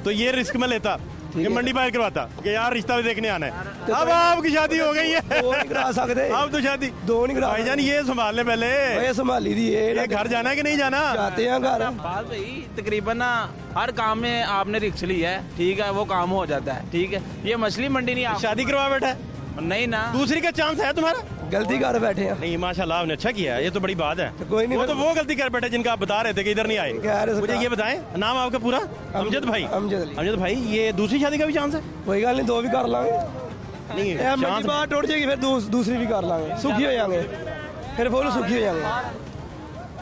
तो ये रिस्क में लेता कि मंडी बाहर करवाता कि यार रिश्ता भी देखने आना है। अब आपकी शादी हो गई है, 2 नहीं करा सकते। अब तो शादी 2 नहीं करा। भाईजान ये संभाल ले पहले, ये संभाली दी है। ये घर जाना है कि नहीं जाना? जाते हैं घर। भाई तकरीबन ना हर काम में आपने रिक्स ली है, ठीक है, वो काम हो जाता है, ठीक है। ये मछली मंडी नहीं, आप शादी करवा बैठा है? नहीं ना, दूसरी का चांस है तुम्हारा? गलती कर बैठे हैं। नहीं माशाल्लाह आपने अच्छा किया है, ये तो बड़ी बात है। तो कोई नहीं, वो गलती कर बैठे जिनका आप बता रहे थे कि इधर नहीं आए। मुझे ये बताएं नाम आपका पूरा? अमजद भाई। अमजद भाई, ये दूसरी शादी का भी चांस है? कोई गल नहीं, 2 भी कर लांगे। नहीं चांस बाहर टुट जाएगी फिर दूसरी भी कर लांगे, सुखी हो जाएंगे, फिर फुल सुखी हो जाएंगे,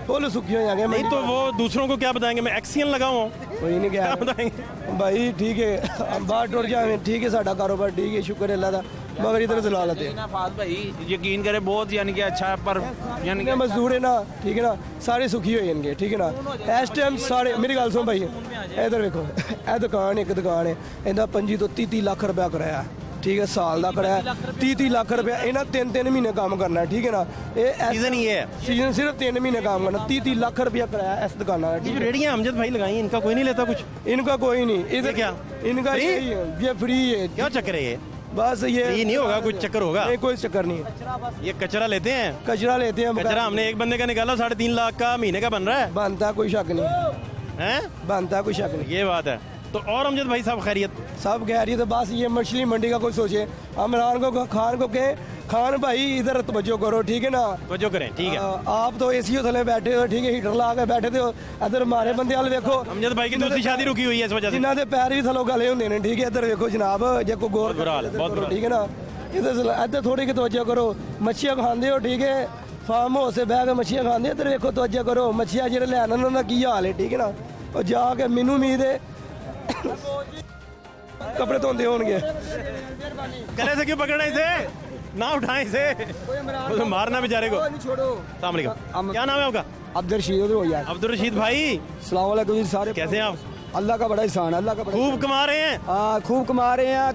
फुल सुखी हो जाएंगे। नहीं तो वो दूसरों को क्या बताएंगे? मैं एक्सियन लगाऊं? कोई नहीं, क्या बताएंगे भाई, ठीक है। हम बाहर टुट जाए, ठीक है, साडा कारोबार ठीक है, शुक्र अल्लाह दा। मगर इधर जलालत है ना फाद भाई, यकीन करे बहुत यानी कि अच्छा है, पर यानी कि मजदूर है ना, ठीक है ना, सारे सुखी हो जाएंगे, ठीक है ना। इस टाइम सारे मेरी गल सुन भाई, इधर देखो, यह दुकान एक दुकान है, इनका 25 तो 30 लाख रुपया कराया, ठीक है, साल का कराया 30 लाख रुपया। इन्हें 3 महीने काम करना है, ठीक है ना। सीजन ही है, सीजन सिर्फ 3 महीने काम करना, 30 लाख रुपया कराया इस दुकान का। ये रेडियां अमजद भाई लगाई, इनका कोई नहीं लेता कुछ? इनका कोई नहीं। इधर क्या इनका ये फ्री है। क्या चक्कर है ये? बस ये नहीं होगा, कुछ चक्कर होगा? नहीं, कोई चक्कर नहीं है। ये कचरा लेते हैं? कचरा लेते हैं। कचरा हमने एक बंदे का निकाला 3.5 लाख का महीने का बन रहा है। बनता कोई शक नहीं है, बनता कोई शक नहीं। ये बात है। तो और अमजद भाई साहब खैरियत? सब खैरियत। तो बस ये मछली मंडी का कोई सोचे, इमरान को खान को कहे खान भाई इधर तवज्जो करो, ठीक है ना, तवज्जो करें, ठीक है। आप तो एसी थले बैठे हो, ठीक है, हीटर ला के बैठे थे, इधर हमारे बंदे वाल देखो। अमजद भाई की दूसरी शादी रुकी हुई है इस वजह से, जिन्हों के पैर भी थलो गले होंगे ने, ठीक है, इधर देखो जनाब, जो को गौर बुरा हाल है, बहुत बुरा। ठीक है ना, इधर थोड़ी की तवज्जो करो। मच्छियां खाते हो, ठीक है, फार्म हाउस से बह के मच्छियां खाते, इधर देखो तवज्जो करो। मच्छियां जो लैन उन्होंने की हाल है, ठीक है ना, और जाके मैनू उम्मीद है कपड़े धोते होंगे। गले से क्यों पकड़ना इसे, ना उठाएं इसे, तो मारना बेचारे को। अस्सलाम वालेकुम, क्या नाम है आपका? अब्दुल रशीद हो यार। अब्दुल रशीद भाई, अस्सलाम वालेकुम जी सारे, कैसे हैं आप? अल्लाह का बड़ा एहसान है, अल्लाह का बड़ा। खूब कमा रहे हैं? हाँ खूब कमा रहे हैं।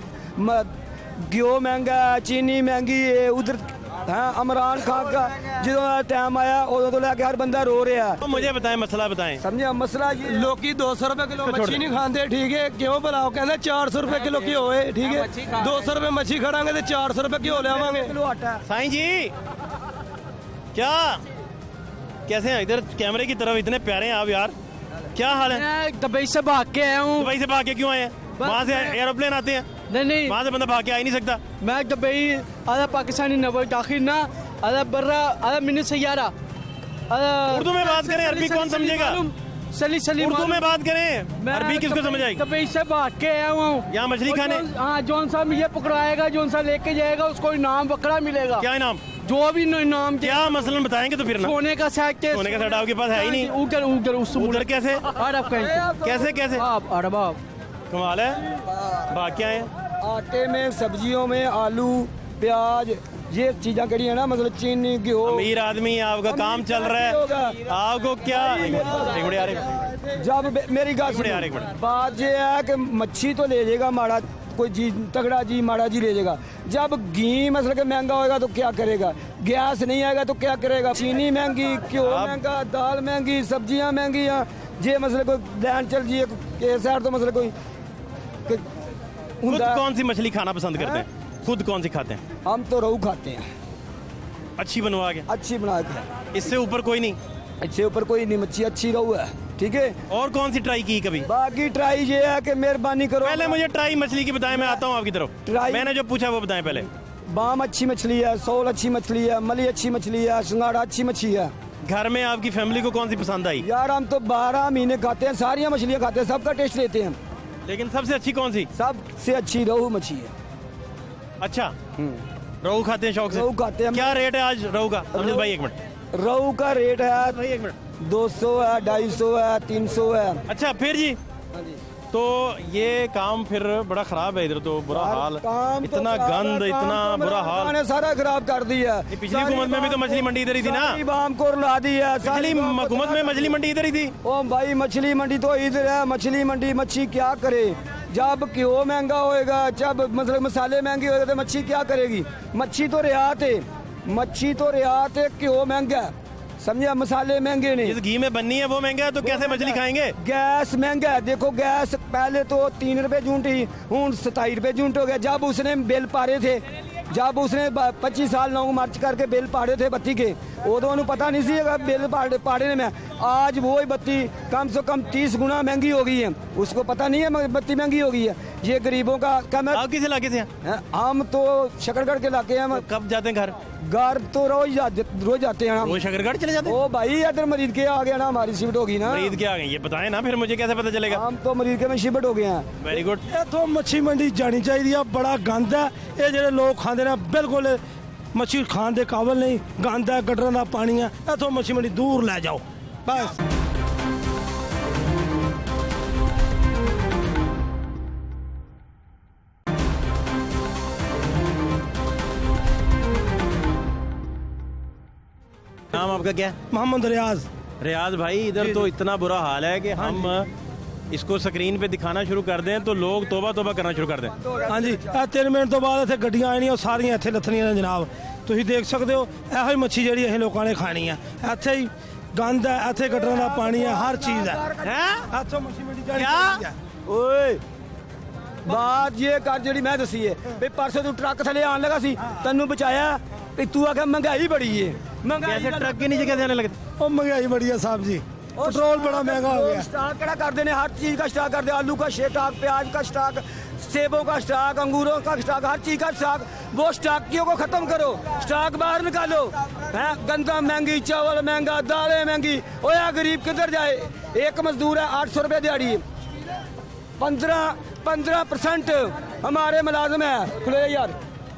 घ्यो महंगा है, चीनी महंगी है उधर। हाँ इमरान खान का जो टाइम आया उदों तो लैके हर बंदा रो रहा है। तो मुझे बताएं, मसला बताएं। समझे मसला ये लोकी 200 रुपए किलो मच्छी नहीं खाते, ठीक है, क्यों बुलाओ, कहते 400 रुपए किलो घ्यो है, ठीक है, 200 रुपए मच्छी खड़ांगे तो 400 रुपए घ्यो लेवांगे किलो आटा। साईं जी क्या, कैसे हैं? इधर कैमरे की तरफ इतने प्यारे हैं आप यार, क्या हाल है? मैं दुबई से भाग के आया हूँ। दुबई से भाग के क्यों आए हैं? वहाँ से एरोप्लेन आते हैं? नहीं, वहाँ से बंदा भाग के आ ही नहीं सकता। मैं दुबई आधा पाकिस्तानी नबर दाखिल ना, आधा बर्रा, आधा मिनी सैयारा। उर्दू में बात करें, अरबी कौन समझेगा? सली उर्दू में बात करें, अरबी किसको समझ आएगी? दुबई से भाग के आया हूँ यहाँ मछली खाने। हाँ, जौन सा मुझे पकड़ाएगा, जौन सा लेके जाएगा उसको इनाम बकरा मिलेगा। क्या इनाम? जो भी इनाम, क्या मसलन बताएंगे तो फिर ना। सोने का सेट, सोने का सेट आपके पास है ही नहीं। उधर उधर उधर कैसे? अरब कैसे कैसे? अरब कमाल है, भाग के आए हैं। आटे में, सब्जियों में, आलू प्याज ये चीज़ें करी है ना, मतलब चीनी घ्यो। अमीर आदमी, आपका काम चल रहा है, आपको क्या? एक मिनट यार, जब मेरी बात ये है कि मच्छी तो ले जाएगा माड़ा कोई जी, तगड़ा जी माड़ा जी ले जाएगा। जब घी मतलब के महंगा होएगा तो क्या करेगा? गैस नहीं आएगा तो क्या करेगा? चीनी महंगी, घ्यो महंगा, दाल महंगी, सब्जियां महंगी। ये मतलब कोई लैंड चल जी तो मतलब कोई। खुद कौन सी मछली खाना पसंद करते हैं? खुद कौन सी खाते हैं? हम तो रोहू खाते हैं, अच्छी बनवा के। अच्छी बना के, इससे ऊपर कोई नहीं? इससे ऊपर कोई नहीं, मच्छी अच्छी रोहू है, ठीक है। और कौन सी ट्राई की कभी? बाकी ट्राई ये है कि मेहरबानी करो, पहले मुझे ट्राई मछली की बताएं, मैं आता हूँ आपकी तरफ। मैंने जो पूछा वो बताएं पहले। बाम अच्छी मछली है, सोल अच्छी मछली है, मली अच्छी मछली है, सिंगाड़ा अच्छी मछली है। घर में आपकी फैमिली को कौन सी पसंद आई? यार हम तो 12 महीने खाते हैं, सारी मछलियाँ खाते हैं, सबका टेस्ट लेते हैं। लेकिन सबसे अच्छी कौन सी? सबसे अच्छी रोहू मछली है। अच्छा, रोहू खाते हैं शौक से? रोहू खाते हैं। क्या रेट है आज रोहू का? अमजद भाई एक मिनट। रोहू का रेट है भाई 1 मिनट, 200 है, 250 है, 300 है। अच्छा फिर जी, तो ये काम फिर बड़ा खराब है इधर, तो बुरा हाल, इतना गंद, इतना बुरा हाल ने सारा खराब कर दिया। पिछली हुकूमत में भी तो मछली मंडी इधर ही थी ना? बाम को ला दी है, पिछली हुकूमत में मछली मंडी इधर ही थी। ओ भाई मछली मंडी तो इधर है, मछली मंडी मच्छी क्या करे? जब घ्यो महंगा होएगा, जब मतलब मसाले महंगे होएगा तो मच्छी क्या करेगी? मच्छी तो रियात है, मच्छी तो रियात है, घ्यो महंगा है, समझे, मसाले महंगे नहीं। जिस घी में बननी है वो महंगा है, तो कैसे मछली खाएंगे? गैस महंगा है, देखो गैस पहले तो 3 रुपए यूनिट ही, हूँ 27 रुपए यूनिट हो गया। जब उसने बिल पारे थे, जब उसने 25 साल लॉन्ग मार्च करके बिल पाड़े थे बत्ती के, उदों पता नहीं सी बिल पाड़े में। आज वो ही बत्ती कम से कम 30 गुना महंगी हो गई है, उसको पता नहीं है बत्ती महंगी हो गई है। ये गरीबों का कम है। आप किस इलाके से हैं? हम तो शकरगढ़ के इलाके हैं। तो कब जाते हैं घर? घर तो रोज जाते हैं। रोज शकरगढ़ चले जाते हैं? ओ भाई इधर मरीज के आ गया ना, हमारी शिफ्ट होगी ना। मरीज के आ गए, ये बताएं ना, फिर मुझे कैसे पता चलेगा? हम तो मरीज के में शिफ्ट हो गए हैं। Very good. इतों मच्छी मंडी जानी चाहिए, बड़ा गंद है ये जो लोग खाते हैं, बिल्कुल मच्छी खाने के काबिल नहीं, गंद है, गटरों का पानी है। इतों मच्छी मंडी दूर ले जाओ बस। नाम आपका क्या है? मोहम्मद रियाज। रियाज भाई, इधर तो इतना बुरा हाल है कि हम इसको स्क्रीन पे दिखाना शुरू कर दें तो लोग तोबा तोबा करना शुरू कर दें। हाँ जी, 3 मिनट तो बाद इतने गड्डियां आनियां, सारियां इत्थे लथनियां ने जनाब, तुसीं देख सकते हो। ਇਹੋ ही मच्छी जी अं लोगों ने खानी है, इत्थे ही गंद है, इत्थे गटरों का पानी है, हर चीज़ है। इत्थों मच्छी मंडी जानी चाहिए। ओए बात ये कर जी मैं दसी है भी, परसों तू ट्रक थले आने लगा सी, तेनू बचाया, तू आखे महंगाई बड़ी है। कैसे ट्रक के नीचे कैसे आने लगे? ओ महंगाई बड़ी है साहब जी, पेट्रोल बड़ा महंगा हो गया। स्टॉक कड़ा करते हैं, हर चीज का स्टॉक करते हैं, आलू का स्टॉक, प्याज का स्टॉक, सेबों का स्टॉक, अंगूरों का स्टॉक, हर चीज का स्टॉक, वो स्टॉकियों को खत्म करो, स्टॉक बाहर निकालो। हैं गंदम महंगी, चावल महंगा, दालें महंगी, ओया गरीब किधर जाए? एक मजदूर है 800 रुपये दिहाड़ी, 15% हमारे मुलाजिम है, खुले यार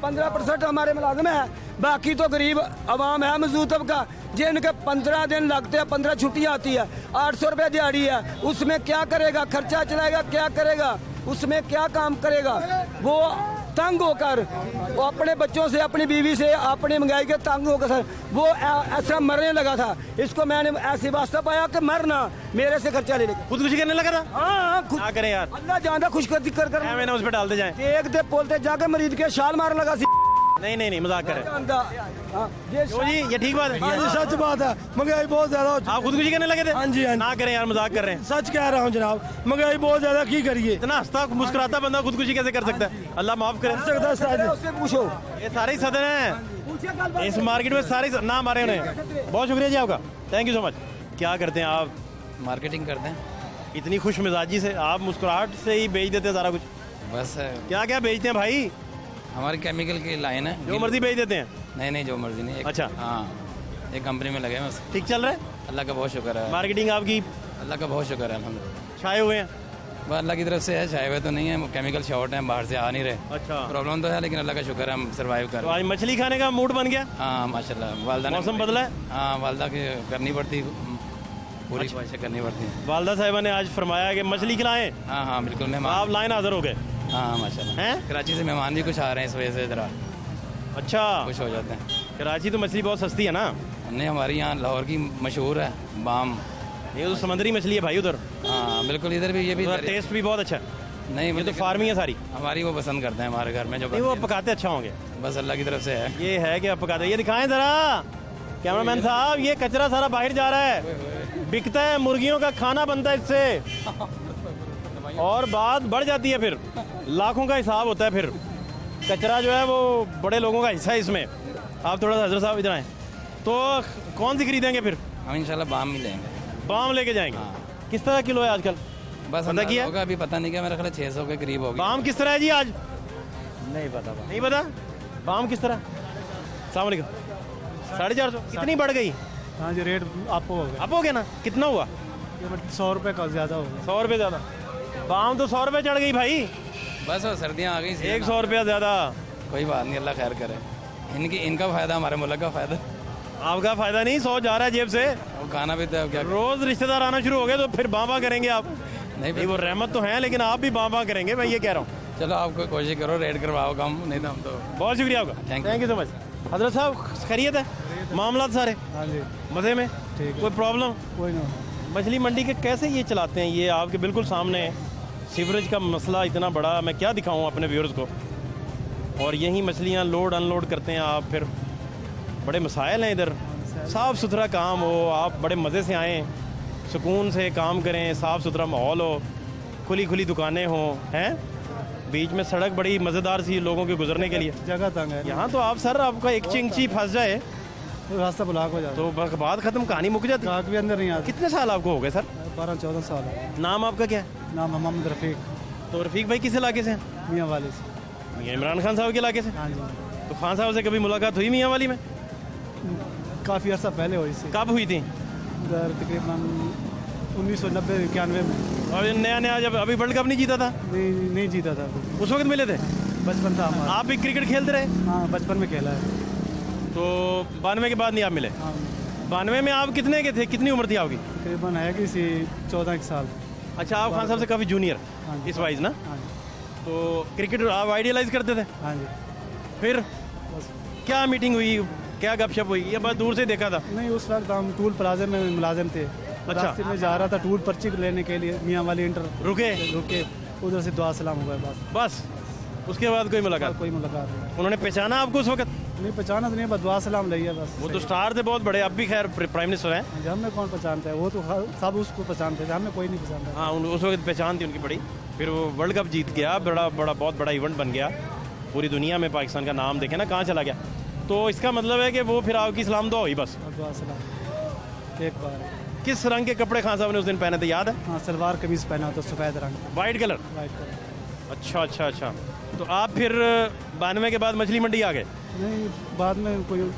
15% हमारे मुलाजिम है, बाकी तो गरीब आवाम है, मजदूर तबका, जिनके 15 दिन लगते हैं, 15 छुट्टियाँ आती है, 800 रुपये दिहाड़ी है, उसमें क्या करेगा? खर्चा चलाएगा, क्या करेगा? उसमें क्या काम करेगा? वो तंग होकर, वो अपने बच्चों से, अपनी बीवी से, अपनी महंगाई के तंग होकर सर वो ऐसा मरने लगा था। इसको मैंने ऐसी वास्ता पाया कि मरना, मेरे से खर्चा ले लेगा, खुदकुशी करने लगा था। हाँ क्या करें यार, अल्लाह जानता, खुश कर मैंने उस पर डालते जाए, एक दे बोलते जाके मरीज के शाल मारने लगा। नहीं मजाक करें जी, ये ठीक बात है। हाँ जी सच बात है, महंगाई बहुत ज्यादा हो चुकी है। आप खुदकुशी करने लगे थे? हाँ जी ना करें यार, मजाक कर रहे हैं। सच कह रहा हूँ जनाब, महंगाई बहुत ज्यादा की करिए। इतना हंसता मुस्कुराता बंदा खुदकुशी कैसे कर सकता है? अल्लाह माफ करे। उससे पूछो, ये सारे ही सदन हैं इस मार्केट में, सारे नाम आ रहे हैं। बहुत शुक्रिया जी आपका, थैंक यू सो मच। क्या करते हैं आप? मार्केटिंग करते हैं। इतनी खुश मिजाजी से आप मुस्कुराहट से ही बेच देते हैं सारा कुछ। बस क्या क्या बेचते हैं भाई? हमारी केमिकल की लाइन है, जो मर्जी बेच देते हैं? नहीं जो मर्जी नहीं। अच्छा हाँ, एक कंपनी में लगे हैं बस। ठीक चल रहा है? अल्लाह का बहुत शुक्र है। मार्केटिंग आपकी? अल्लाह का बहुत शुक्र है, अल्हम्दुलिल्लाह। छाए हुए हैं? बस अल्लाह की तरफ से है, छाए हुए तो नहीं है, केमिकल शॉर्ट है, बाहर से आ नहीं रहे। अच्छा, प्रॉब्लम तो है, लेकिन अल्लाह का शुक्र है हम सर्वाइव कर तो रहे हैं। आज मछली खाने का मूड बन गया? हाँ माशाल्लाह, वालदा ने मौसम बदला है? हाँ, वालदा की करनी पड़ती, पूरी ख्वाहिशें करनी पड़ती हैं। वालदा साहिबा ने आज फरमाया कि मछली खिलाएं। हाँ बिल्कुल, मेहमान आप लाइन हाजिर हो गए? हाँ माशाल्लाह हैं? कराची से मेहमान भी कुछ आ रहे हैं, इस वजह से ज़रा अच्छा खुश हो जाते हैं। कराची तो मछली बहुत सस्ती है ना? नहीं, हमारी यहाँ लाहौर की मशहूर है बाम। ये तो समुद्री मछली है भाई उधर। हाँ बिल्कुल, इधर भी ये भी टेस्ट भी बहुत अच्छा है। नहीं, ये तो फार्मिंग है सारी हमारी, वो पसंद करते हैं हमारे घर में जो नहीं, वो पकाते अच्छा होंगे। बस अल्लाह की तरफ से है। ये है कि आप पकाते, ये दिखाएं जरा कैमरामैन साहब, ये कचरा सारा बाहर जा रहा है, बिकता है, मुर्गियों का खाना बनता है इससे, और बात बढ़ जाती है, फिर लाखों का हिसाब होता है। फिर कचरा जो है वो बड़े लोगों का हिस्सा है इसमें। आप थोड़ा सा हजरत साहब इधर आए, तो कौन सी खरीदेंगे फिर? हम इंशाल्लाह बाम ही लेंगे। बाम लेके जाएंगे? किस तरह किलो है आजकल? बस पता किया होगा, अभी पता नहीं क्या, मेरा ख्याल 600 के करीब होगा। बाम किस तरह है जी आज? नहीं पता। नहीं पता बाम किस तरह? सलाम अलैकुम। 450 कितनी बढ़ गई? हाँ जी, रेट अप हो गया। अप हो गया ना? कितना हुआ? 100 रुपये का ज़्यादा हो गया। 100 रुपये ज़्यादा? बाम तो 100 रुपये चढ़ गई भाई। बस सर्दियाँ आ गई, 100 रुपया ज़्यादा। कोई बात नहीं, अल्लाह खैर करे। इनका फ़ायदा, हमारे मुल्क का फ़ायदा। आपका फ़ायदा नहीं, 100 जा रहा है जेब से। वो खाना भी तो क्या, रोज़ रिश्तेदार आना शुरू हो गए तो फिर बाबा करेंगे आप? नहीं, वो रहमत तो है, लेकिन आप भी बाबा करेंगे, मैं ये कह रहा हूँ। चलो आप कोई कोशिश करो, रेट करवाओ कम, नहीं तो हम तो। बहुत शुक्रिया आपका, थैंक यू सो मच। हजरत साहब खैरियत है? मामला सारे हाँ जी मज़े में? ठीक है। कोई प्रॉब्लम? कोई ना। मछली मंडी के कैसे ये चलाते हैं? ये आपके बिल्कुल सामने सीवरेज का मसला इतना बड़ा, मैं क्या दिखाऊं अपने व्यूअर्स को, और यही मछलियां लोड अनलोड करते हैं आप, फिर बड़े मसाइल हैं इधर। साफ़ सुथरा काम हो, आप बड़े मज़े से आएँ, सुकून से काम करें, साफ़ सुथरा माहौल हो, खुली खुली दुकानें हों, हैं, बीच में सड़क बड़ी मज़ेदार सी लोगों के गुजरने के लिए, जगह तंग है यहाँ तो आप सर आपका एक चिंची फंस जाए तो रास्ता ब्लॉक हो जाता तो बात खत्म, कहानी मुक जाती। ग्राहक भी अंदर नहीं आता। कितने साल आपको हो गए सर? 12-14 साल है। नाम आपका क्या है? नाम मोहम्मद रफ़ीक। तो रफ़ीक भाई किस इलाके से हैं? मियाँ वाले से। मियाँ इमरान खान साहब के इलाके से? हाँ जी। तो खान साहब से कभी मुलाकात हुई मियाँ वाली में? काफ़ी अर्सा पहले हुई थी। कब हुई थी? तकरीबन 1990-91 में। और नया नया जब अभी वर्ल्ड कप नहीं जीता था? नहीं जीता था। उस वक्त मिले थे? बचपन था हमारा। आप भी क्रिकेट खेलते रहे? हाँ, बचपन में खेला है। तो 92 के बाद नहीं आप मिले? हाँ। 92 में आप कितने के थे, कितनी उम्र थी आपकी? तकरीबन है कि 14 साल। अच्छा, आप खान साहब से काफ़ी जूनियर इस वाइज ना? हाँ जी। तो क्रिकेट आप आइडियलाइज करते थे? हाँ जी। फिर क्या मीटिंग हुई, क्या गपशप हुई, या बस दूर से देखा था? नहीं, उस वक्त हम टूल प्लाजा में मुलाजिम थे। अच्छा। रास्ते में जा रहा था टूल पर्ची लेने के लिए, मियाँ वाली इंटर रुके उधर से दुआ सलाम हो गया बस। उसके बाद कोई मुलाकात? कोई मुलाकात नहीं। उन्होंने पहचाना आपको उस वक्त? नहीं पहचाना तो नहीं, बस दुआ सलाम लिया बस। वो तो स्टार थे बहुत बड़े, अब भी खैर प्राइम मिनिस्टर हैं। हमें कौन पहचानता है? वो तो सब उसको पहचानते थे, हमें कोई नहीं पहचानता। हाँ, उस वक्त पहचान थी उनकी बड़ी। फिर वो वर्ल्ड कप जीत गया, बहुत बड़ा इवेंट बन गया, पूरी दुनिया में पाकिस्तान का नाम देखे ना कहाँ चला गया। तो इसका मतलब है कि वो फिर आपकी सलाम दुआ हुई बस? दुआ सलाम एक बार। किस रंग के कपड़े खान साहब ने उस दिन पहने थे, याद है? हाँ, सलवार कमीज पहना था सफ़ेद रंग। White colour? White colour. अच्छा अच्छा अच्छा। तो आप फिर 92 के बाद मछली मंडी आ गए? नहीं, बाद में कोई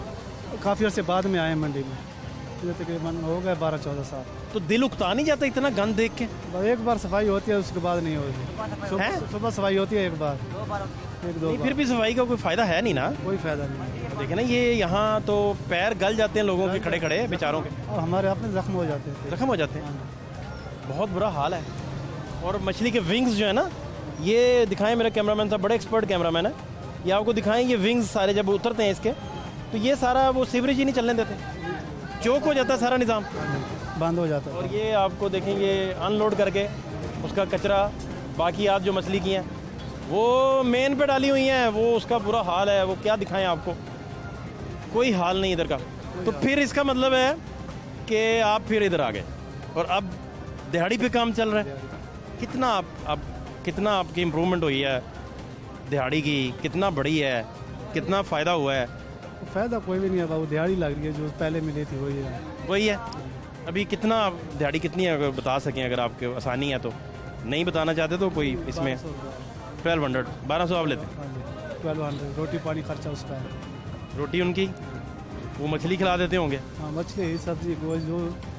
काफ़ी अर्से बाद में आए मंडी में, ये तकरीबन हो गए 12-14 साल। तो दिल उकता नहीं जाता इतना गंद देख के? एक बार सफाई होती है, उसके बाद नहीं होती। सुबह सफाई होती है एक बार, एक दो नहीं, फिर भी सफाई का कोई फायदा है नहीं ना? कोई फायदा नहीं। देखे ना, ये यहाँ तो पैर गल जाते हैं लोगों के, खड़े खड़े बेचारों के, और हमारे अपने जख्म हो जाते हैं। जख्म हो जाते हैं, बहुत बुरा हाल है। और मछली के विंग्स जो है ना, ये दिखाएं मेरे कैमरामैन साहब, बड़े एक्सपर्ट कैमरामैन है, ये आपको दिखाएं। ये विंग्स सारे जब उतरते हैं इसके, तो ये सारा वो सीवरेज ही नहीं चलने देते, चौक हो जाता है सारा निज़ाम, बंद हो जाता है। और ये आपको देखेंगे अनलोड करके उसका कचरा, बाकी आप जो मछली की हैं वो मेन पे डाली हुई हैं, वो उसका बुरा हाल है। वो क्या दिखाएं आपको, कोई हाल नहीं इधर का। तो फिर इसका मतलब है कि आप फिर इधर आ गए और अब दिहाड़ी पे काम चल रहा है। कितना आप कितना आपकी इम्प्रूवमेंट हुई है दिहाड़ी की, कितना बढ़ी है, कितना फ़ायदा हुआ है? फ़ायदा कोई भी नहीं है बाबू, दिहाड़ी लग रही है जो पहले मिली थी वही है। अभी कितना दिहाड़ी कितनी है, अगर बता सकें, अगर आपके आसानी है तो? नहीं बताना चाहते तो कोई इसमें 1200 आप लेते हैं? 1200 रोटी पानी खर्चा उसका है। रोटी उनकी, वो मछली खिला देते होंगे? हाँ, मछली सब्जी को जो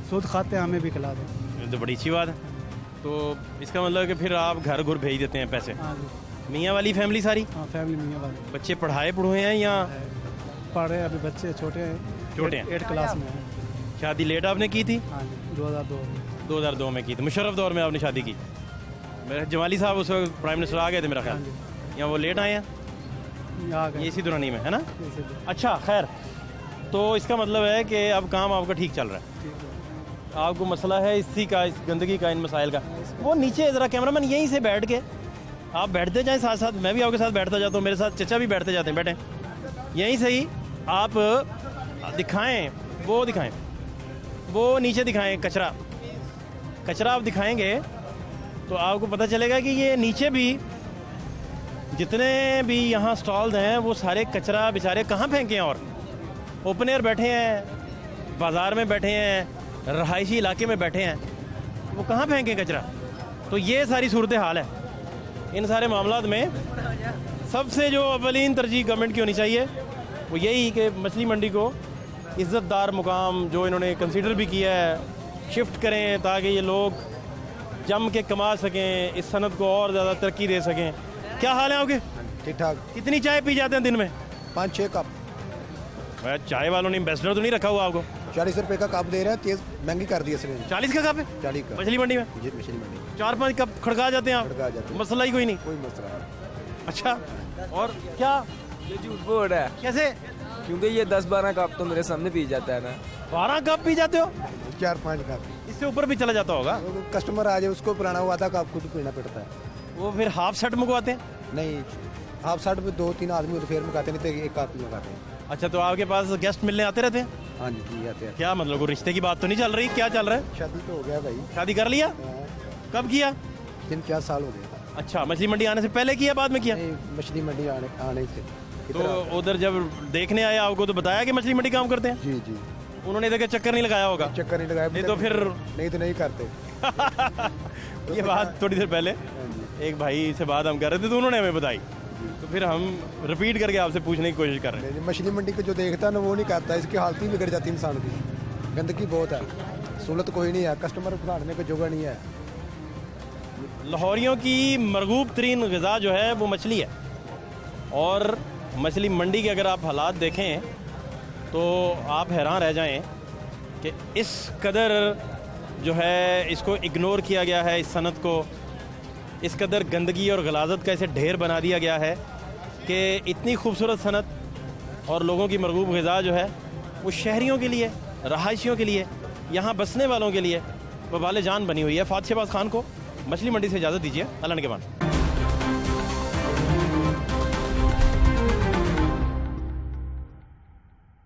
शुद्ध खाते हैं हमें भी खिला दें। ये तो बड़ी अच्छी बात है। तो इसका मतलब है कि फिर आप घर घुर भेज देते हैं पैसे? हाँ जी। मियाँ वाली फैमिली सारी? हाँ, फैमिली मियाँ वाली। बच्चे पढ़ाए पढ़ुए हैं या? पढ़ रहे हैं अभी, बच्चे छोटे हैं, 8 क्लास में हैं। शादी लेट आपने की थी? हाँ जी, 2002 में की थी। मुशर्रफ दौर में आपने शादी की? मेरे जमाली साहब उस वक्त प्राइम मिनिस्टर आ गए थे मेरा ख्याल, या वो लेट आए हैं? ये इसी दुरानी में है ना? अच्छा, खैर, तो इसका मतलब है कि अब काम आपका ठीक चल रहा है। आपको मसला है इसी का, इस गंदगी का, इन मसाइल का। वो नीचे ज़रा कैमरामैन यहीं से बैठ के आप बैठते जाएं साथ साथ, मैं भी आपके साथ बैठता जाता हूँ, मेरे साथ चचा भी बैठते जाते हैं, बैठें यहीं से ही। आप दिखाएं, वो दिखाएं, वो नीचे दिखाएं, कचरा आप दिखाएंगे तो आपको पता चलेगा कि ये नीचे भी जितने भी यहाँ स्टॉल्स हैं वो सारे कचरा बेचारे कहाँ फेंके हैं, और ओपन एयर बैठे हैं, बाज़ार में बैठे हैं, रहायशी इलाके में बैठे हैं, वो कहाँ फेंके कचरा? तो ये सारी सूरत हाल है। इन सारे मामलात में सबसे जो अवलीन तरजीह गवर्नमेंट की होनी चाहिए वो यही कि मछली मंडी को इज़्ज़तदार मुकाम जो इन्होंने कंसीडर भी किया है, शिफ्ट करें ताकि ये लोग जम के कमा सकें, इस सनत को और ज़्यादा तरक्की दे सकें। क्या हाल है आपके? ठीक ठाक। कितनी चाय पी जाते हैं दिन में? 5-6 कप। चाय वालों ने एम्बेसडर तो नहीं रखा हुआ आपको? 40 रुपए का कप दे रहे हैं, तेज महंगी कर दी इसने। 40 का कप है? 40 का मछली मंडी में? जी, मछली मंडी 4-5 कप खड़का जाते हैं आप? खड़का जाते हैं, मसला ही कोई नहीं? कोई मसला नहीं। अच्छा, और क्या ये झूठ बोल रहा है? कैसे? क्योंकि ये 10-12 कप तो मेरे सामने पी जाता है ना। 12 कप पी जाते हो? 4-5 कप, इससे ऊपर भी चला जाता होगा। कस्टमर आ जाए उसको पुराना हुआ था कप खुद पीना पड़ता है। वो फिर हाफ सेट मंगवाते हैं? नहीं, हाफ सेट में 2-3 आदमी तो फिर मंगाते नहीं, तो एक कप मंगाते हैं। अच्छा, तो आपके पास गेस्ट मिलने आते रहते हैं? हाँ जी, आते हैं। क्या मतलब, कोई रिश्ते की बात तो नहीं चल रही? क्या चल रहा है? शादी तो हो गया भाई। शादी कर लिया? कब किया? 3-4 साल हो गए। अच्छा, मछली मंडी आने से पहले किया, बाद में किया? मछली मंडी आने से। तो उधर जब देखने आया आपको तो बताया कि मछली मंडी काम करते हैं? जी जी। उन्होंने देखा चक्कर नहीं लगाया होगा? चक्कर नहीं लगाया, नहीं तो फिर नहीं करते। ये बात थोड़ी देर पहले एक भाई से बात हम कर रहे थे तो उन्होंने हमें बताई, तो फिर हम रिपीट करके आपसे पूछने की कोशिश कर रहे हैं। मछली मंडी को जो देखता है ना वो नहीं करता, इसकी हालत ही बिगड़ जाती है इंसान की। गंदगी बहुत है, सहूलत कोई नहीं है, कस्टमर बढ़ाने को जगह नहीं है। लाहौरियों की मरगूब तरीन ग़िज़ा जो है वो मछली है, और मछली मंडी के अगर आप हालात देखें तो आप हैरान रह जाएं कि इस कदर जो है इसको इग्नोर किया गया है, इस सनत को, इस कदर गंदगी और गलाजत का इसे ढेर बना दिया गया है कि इतनी खूबसूरत सनत और लोगों की मरगूब ग़िज़ा जो है वो शहरियों के लिए, रहायशियों के लिए, यहाँ बसने वालों के लिए वबाल जान बनी हुई है। फात शहबाज खान को मछली मंडी से इजाज़त दीजिए। अल्लाह के बाद।